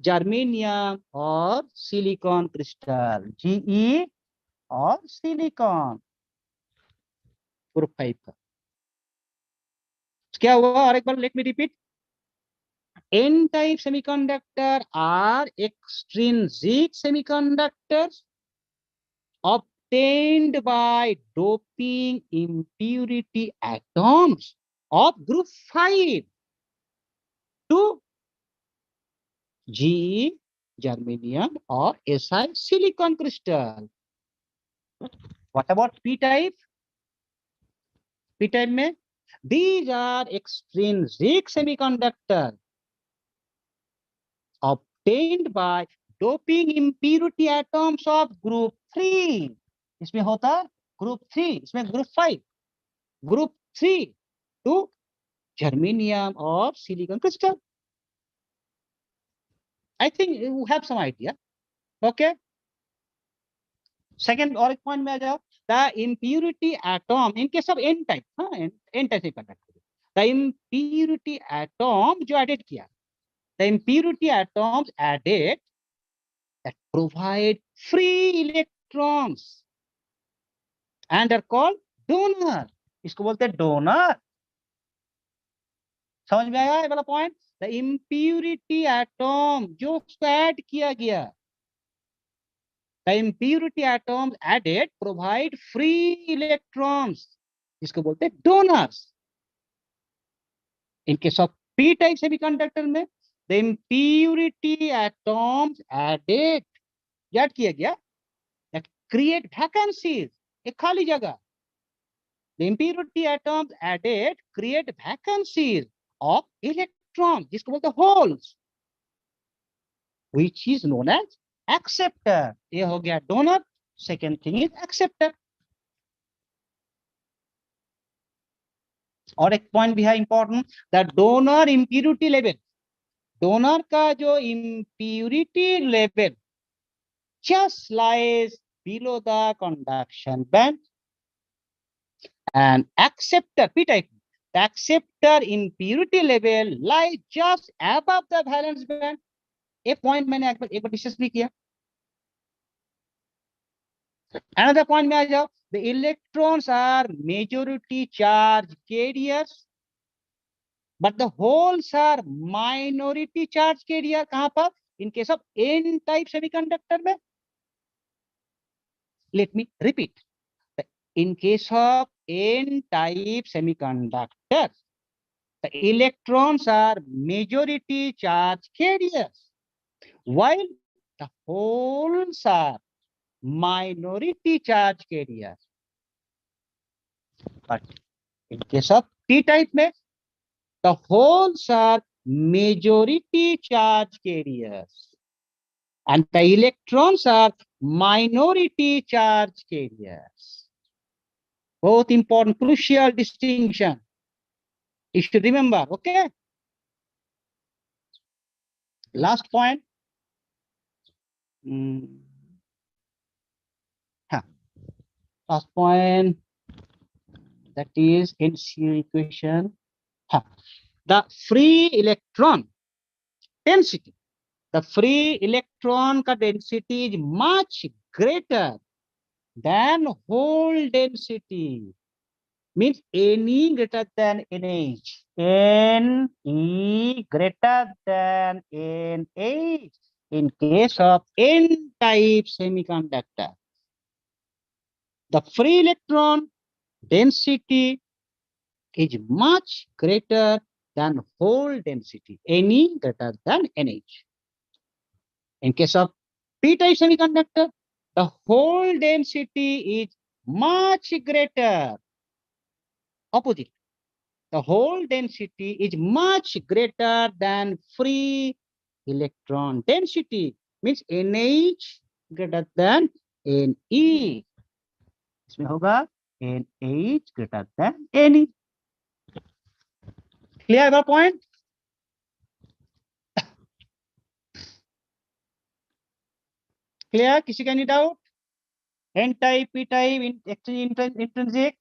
germanium or silicon crystal. GE or silicon. Group 5 का. क्या हुआ? और एक बार let me repeat. N-type semiconductor are extrinsic semiconductors obtained by doping impurity atoms of group 5 to GE, germanium or Si, silicon crystal. What about P-type? P-type में, these are extrinsic semiconductor obtained by doping impurity atoms of group 3. इसमें होता group 3, इसमें group 5. Group 3 to germanium or silicon crystal. I think you have some idea. Okay. Second और एक point में आ जाओ. The impurity atom in case of N type, N type semiconductor. The impurity atom जो added किया. The impurity atoms added that provide free electrons and are called donor. इसको बोलते हैं donor. समझ में आया ये वाला पॉइंट? The impurity atom जो उसको ऐड किया गया, the impurity atoms added provide free electrons, इसको बोलते हैं donors. In case of P type semiconductor में the impurity atoms added, add किया गया, that create vacancies, एक खाली जगह. The impurity atoms added create vacancies of electrons, जिसको बोलते हैं holes, which is known as acceptor. ये हो गया donor. Second thing is acceptor. और एक पॉइंट भी है important, the donor impurity level. Donor का जो impurity level just lies below the conduction band, and acceptor P type, the acceptor impurity level lies just above the valence band. एक point मैंने एक बार discuss भी किया. Another point में आ जाओ, the electrons are majority charge carriers, but the holes are minority charge carrier. कहाँ पर? In case of N type semiconductor में. Let me repeat. In case of N type semiconductor, the electrons are majority charge carriers, while the holes are minority charge carriers. But in case of P type में, the holes are majority charge carriers and the electrons are minority charge carriers. Both important, crucial distinction. You should remember, okay? Last point. Last point, that is NCU equation. The free electron density. The free electron density is much greater than hole density. Means Ne greater than NH. Ne greater than NH in case of N-type semiconductor. The free electron density is much greater than hole density. Ne greater than NH. In case of P-type semiconductor, the hole density is much greater. Opposite. The hole density is much greater than free electron density. Means NH greater than Ne. इसमें होगा NH greater than Ne. Clear the point? Clear? किसी का any doubt? N type, P type, intrinsic.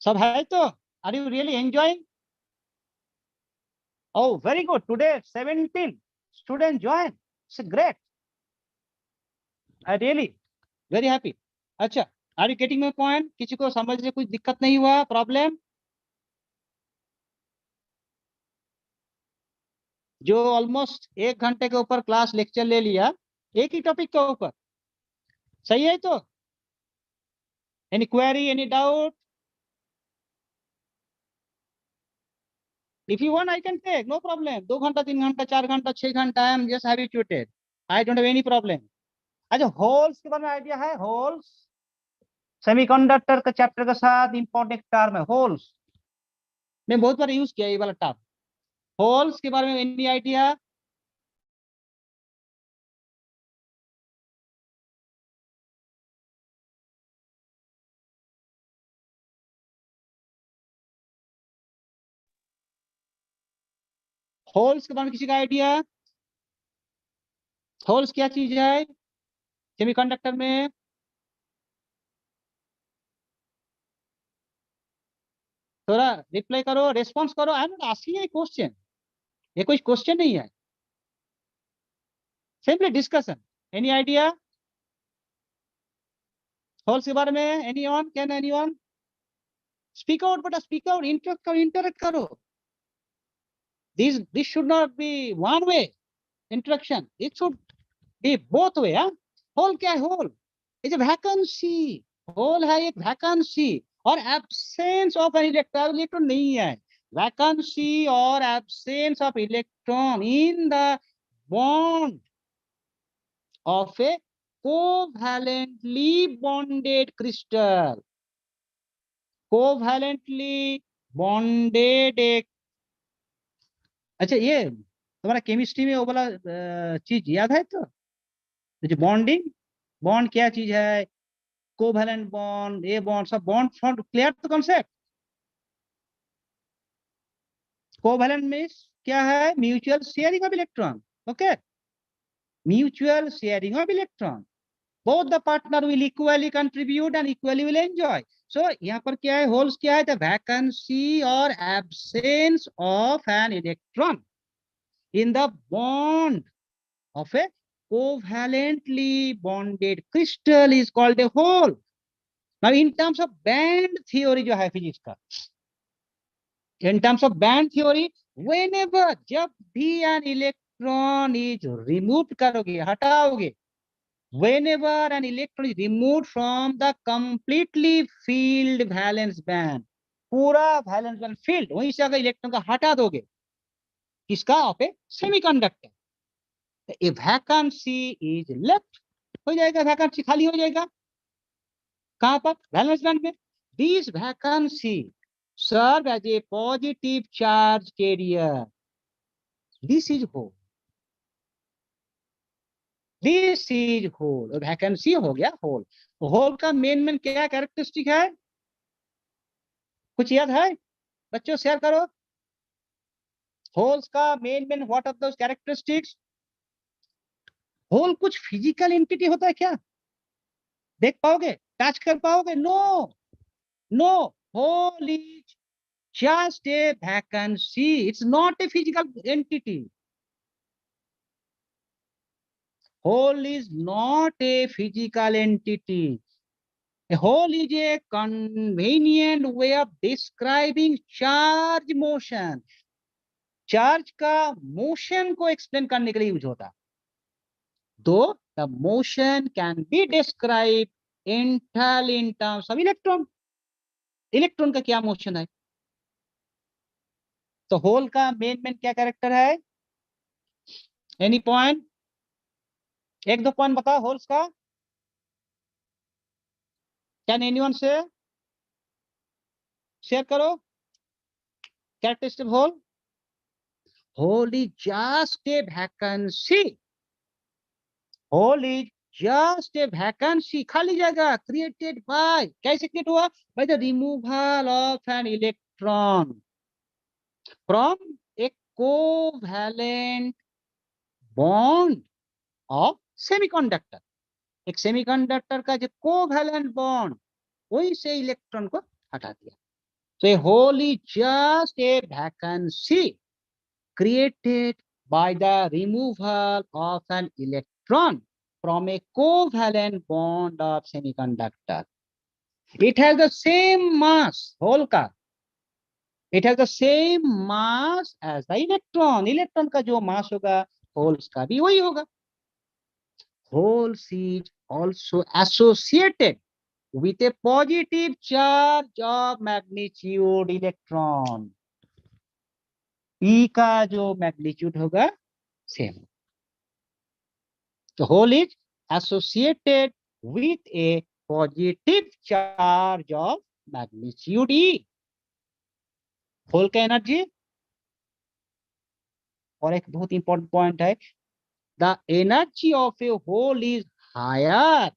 सब है तो? Are you really enjoying? Oh, very good. Today 17 students join. It's great. I really very happy. अच्छा, are you getting my point? किसी को समझ में कुछ दिक्कत नहीं हुआ? प्रॉब्लम? जो ऑलमोस्ट 1 घंटे के ऊपर क्लास लेक्चर ले लिया एक ही टॉपिक के ऊपर, सही है तो? Any query, any doubt? If you want, I can take, no problem. 2 घंटा, 3 घंटा, 4 घंटा, 6 घंटा, I am just habituated. I don't have any problem. अच्छा, होल्स के बारे में आइडिया है? होल्स सेमीकंडक्टर का चैप्टर के साथ इंपॉर्टेंट टर्म है होल्स. मैं बहुत बार यूज किया ये वाला टर्म. होल्स के बारे में एनी आइडिया? होल्स के बारे में किसी का आइडिया? होल्स क्या चीज है सेमीकंडक्टर में? थोड़ा रिप्लाई करो, रेस्पॉन्स करो. आई am not asking A question. ये कोई क्वेश्चन नहीं है, simply discussion. Any idea holes के बारे में? Anyone? Can anyone speak out? बेटा स्पीक आउट, इंटरेक्ट करो. This should not be one way interaction. It should be both way. Hole क्या है? Hole is a vacancy. Hole है एक vacancy और absence of an electron. Electron नहीं है, vacancy और absence of electron in the bond of a covalently bonded crystal. Covalently bonded एक. अच्छा, ये तुम्हारा केमिस्ट्री में वो वाला चीज याद है तो? जो बॉन्डिंग, बॉन्ड क्या चीज है? कोवैलेंट बॉन्ड, ये बॉन्ड, सब बॉन्ड फ्रॉम क्लियर तो कॉन्सेप्ट. कोवैलेंट मींस क्या है? Mutual sharing of electron. Okay, mutual sharing of electron. both the partner will equally contribute and equally will enjoy. So यहाँ पर क्या है? होल्स क्या है? the vacancy or absence of an electron in the bond of a covalently bonded crystal is called a hole. Now in terms of band theory जो है physics का, in terms of band theory, whenever जब भी an electron is removed करोगे, हटाओगे, whenever an electron is removed from the completely filled valence band, पूरा valence band filled, वहीं से अगर इलेक्ट्रॉन का हटा दोगे, किसका, of A semiconductor, a vacancy is left, हो जाएगा, vacancy खाली हो जाएगा, कहां पर, valence band में. This vacancy serve as a positive charge carrier. This is hole. This is hole. Vacancy हो गया होल. होल का मेन क्या कैरेक्टरिस्टिक है, कुछ याद है बच्चों, शेयर करो. होल्स का main what are those characteristics. Hole कुछ फिजिकल एंटिटी होता है क्या, देख पाओगे, टच कर पाओगे, no no. Hole is just a vacancy, it's not a physical entity. Hole is not a physical entity. A hole is a convenient way of describing charge motion. Charge का motion को explain करने के लिए use होता है. दो the motion can be describe entirely in terms of electron. Electron का क्या मोशन है, तो होल का मेन क्या कैरेक्टर है, एनी पॉइंट, एक दो पॉइंट बताओ होल्स का. कैन एनीवन से शेयर करो characteristic hole. Hole is just a vacancy. Hole is just a vacancy, खाली जगह क्रिएटेड बाय, कैसे क्रिएट हुआ, by the removal of an electron from a covalent bond of semiconductor. एक semiconductor का जो covalent bond, वही से इलेक्ट्रॉन को हटा दिया. So a hole is just a vacancy created by the removal of an electron from a covalent bond of semiconductor. It has the same mass, hole का. It has the same mass as the electron. Electron का जो mass होगा, holes का भी वही होगा. Holes is also associated with a positive charge of magnitude electron. E का जो मैग्नीट्यूड होगा सेम. तो hole is associated with a positive charge of magnitude E. Hole का एनर्जी, और एक बहुत इंपॉर्टेंट पॉइंट है, the energy of a hole is higher.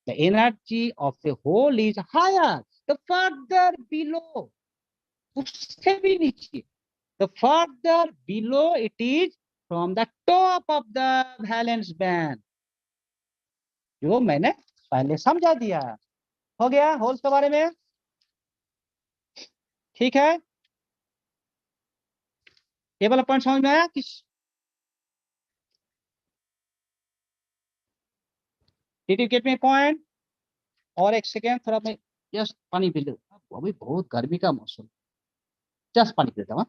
The energy of a hole is higher the further below, उससे भी नीचे, the further below it is from the top of the valence band, जो मैंने पहले समझा दिया. हो गया होल्स के बारे में, ठीक है. ये वाला पॉइंट समझ में आया किस, did you get me point. और एक सेकेंड, थोड़ा मैं जस्ट पानी पी लूं, अभी बहुत गर्मी का मौसम, जस्ट पानी पी लेता हूँ.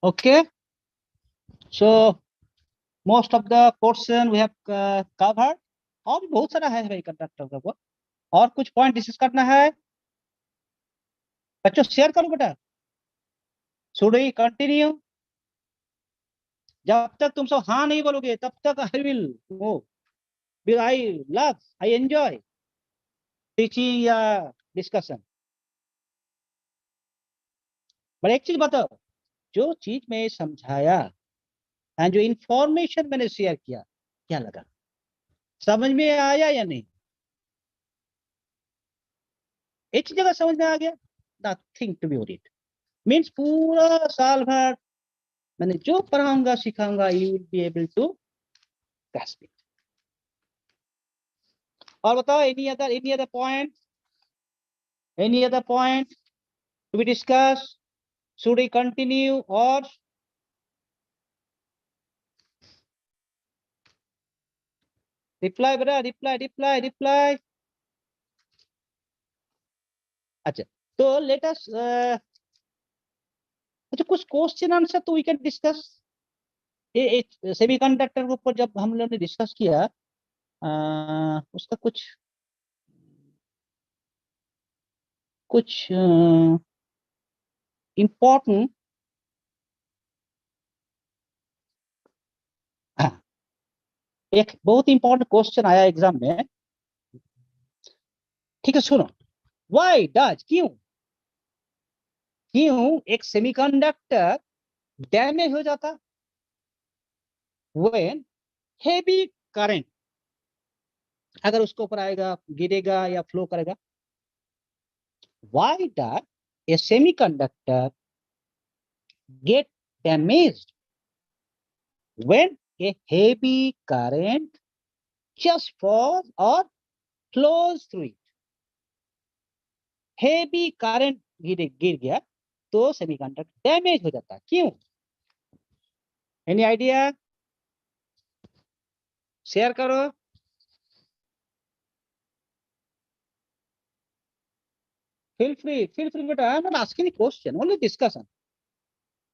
Okay, so most of the portion we have covered. और भी बहुत सारा है भाई कंडक्टर का वो. और कुछ पॉइंट डिस्कस करना है बच्चों, शेयर करो बेटा. Should we continue? जब तक तुम सब हाँ नहीं बोलोगे तब तक I will move. I love, I enjoy teaching या डिस्कशन। पर एक चीज बताओ, जो चीज मैं समझाया एंड जो इंफॉर्मेशन मैंने शेयर किया, क्या लगा? समझ में आया या नहीं? एक जगह समझ में आ गया? Nothing to be worried. Means पूरा साल भर मैंने जो पढ़ाऊंगा सिखाऊंगा, you will be able to grasp it. और बताओ, any other point, any other point to be discuss? Should we continue और रिप्लाई? बेटा रिप्लाई रिप्लाई रिप्लाई। अच्छा, तो लेट अस अच्छा, कुछ क्वेश्चन आंसर तो वी कैन डिस्कस। ये सेमीकंडक्टर के ऊपर जब हम लोगों ने डिस्कस किया, उसका कुछ कुछ इम्पोर्टेंट, एक बहुत इंपॉर्टेंट क्वेश्चन आया एग्जाम में। ठीक है, सुनो। व्हाई डज, क्यों क्यों एक सेमीकंडक्टर डैमेज हो जाता व्हेन हेवी करंट, अगर उसके ऊपर आएगा, गिरेगा या फ्लो करेगा? Why does a semiconductor get damaged when a heavy current just falls or flows through it? Heavy current गिर गया तो सेमीकंडक्टर डैमेज हो जाता है, क्यों? Any idea? शेयर करो। feel free, but I am not asking a question, only discussion.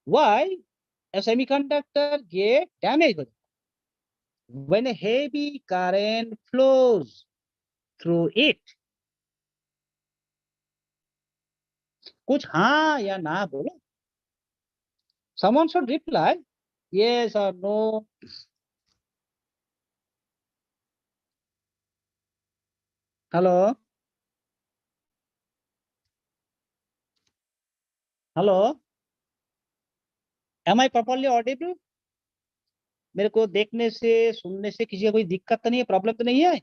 Why a semiconductor get damaged when a heavy current flows through it? कुछ हाँ या ना बोलो। Someone should reply yes or no. Hello hello, am I properly audible? मेरे को देखने से सुनने से किसी का कोई दिक्कत तो नहीं है, प्रॉब्लम तो नहीं है?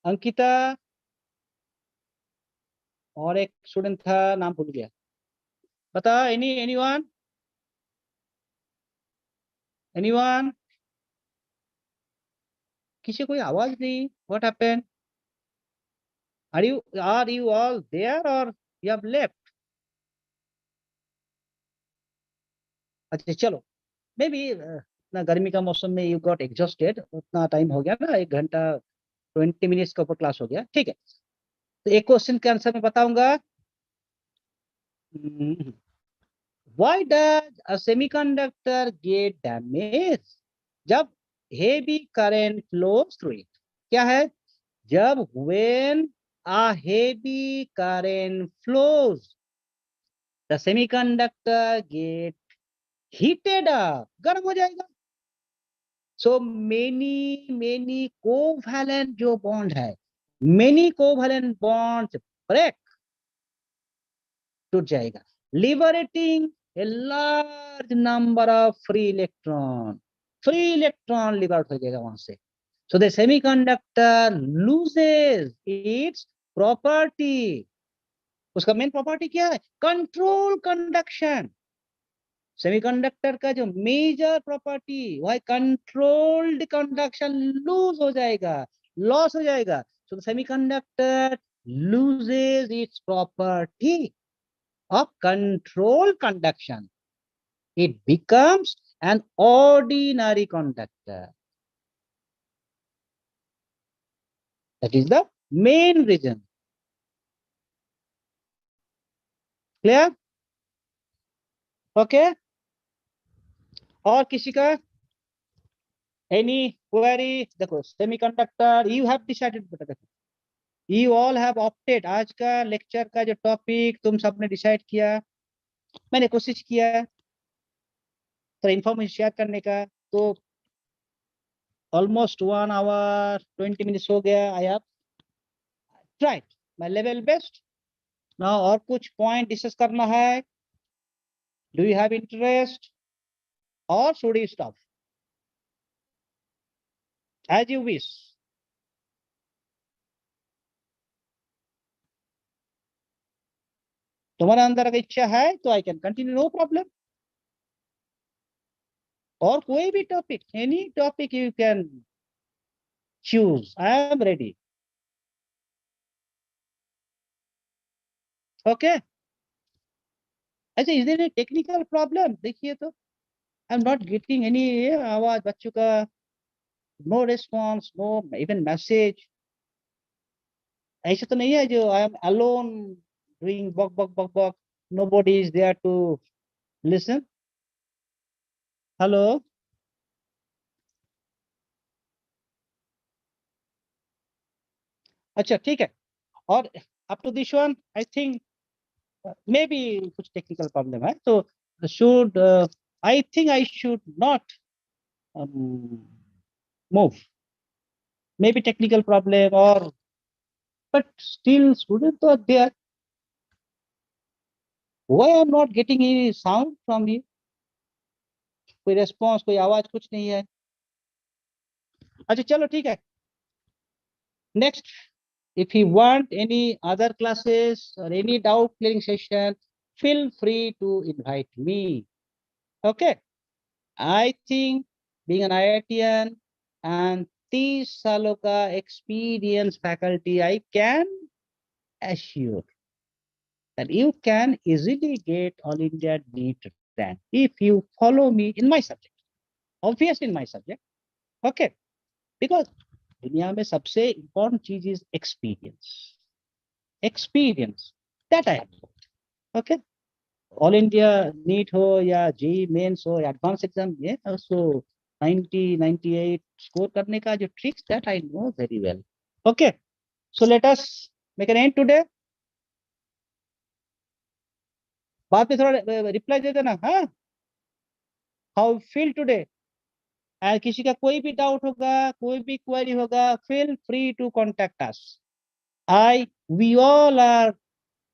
अंकिता और एक स्टूडेंट था, नाम भूल गया। बता, एनीवन एनीवन? किसी कोई आवाज नहीं, what happened? Are you all there और यू हैव लेफ्ट? अच्छा चलो, मे बी ना, गर्मी का मौसम में यू गॉट एग्जॉस्टेड, उतना टाइम हो गया ना, 1 घंटा 20 मिनट्स का ऊपर क्लास हो गया, ठीक है। तो एक क्वेश्चन के आंसर मैं बताऊंगा। Why does a semiconductor get damaged? जब heavy current flows through it, क्या है? जब when a heavy current flows, the semiconductor get heated up, गर्म हो जाएगा। So many covalent जो bond है, many covalent bonds break, टूट जाएगा, liberating a large number of free electron, free electron liberate हो जाएगा वहां से। So the semiconductor loses its property. उसका मेन प्रॉपर्टी क्या है? Control conduction. सेमीकंडक्टर का जो मेजर प्रॉपर्टी वो है कंट्रोल्ड कंडक्शन, लूज हो जाएगा, लॉस हो जाएगा। सो semiconductor loses its property of control conduction. It becomes an ordinary conductor. That is the main reason. Clear? Okay? और किसी का एनी क्वेरी? देखो सेमीकंडक्टर यू हैव डिसाइडेड, बेटा देखो You all have opted. आज का लेक्चर का जो टॉपिक तुम सबने डिसाइड किया, मैंने कोशिश किया थोड़ा इंफॉर्मेशन शेयर करने का, तो ऑलमोस्ट 1 hour 20 minutes हो गया. I have tried my level best. Now और कुछ पॉइंट डिस्कस करना है? Do you have interest or should we stop? As you wish. तुम्हारे अंदर अगर इच्छा है तो I can continue, no problem. और कोई भी topic, any topic you can choose, I am ready. Okay. अच्छा, इज देयर टेक्निकल प्रॉब्लम? देखिए तो I am not getting any आवाज बच्चों का, no response, no even message. ऐसा तो नहीं है जो आई एम अलोन डूइंग बक बक बक बक, nobody is there to listen? Hello. अच्छा ठीक है. और up to this one I think may be कुछ टेक्निकल प्रॉब्लम है, तो should I think I should not move. May be technical problem, और but still students are there. Why I am not getting any sound from you? कोई response, कोई आवाज कुछ नहीं है. अच्छा चलो ठीक है. Next, if you want any other classes or any doubt clearing session, feel free to invite me. Okay. I think being an IITian and 30 सालों का experienced faculty, I can assure that you can easily get All India NEET rank if you follow me in my subject. Obviously in my subject. Okay. Because दुनिया में सबसे important चीज is experience. Experience that I have. Okay. All India NEET हो या JEE mains हो या advance exam, ये also 90-98 score करने का जो tricks, that I know very well. Okay. So let us make an end today. बाद में थोड़ा रिप्लाई दे देना. हाँ, हाउ फील टुडे. किसी का कोई भी डाउट होगा, कोई भी क्वेरी होगा, feel free to contact us. We all are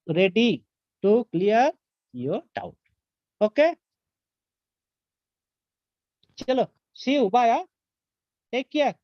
ready to clear your doubt. Okay. चलो, see you, bye. Take care.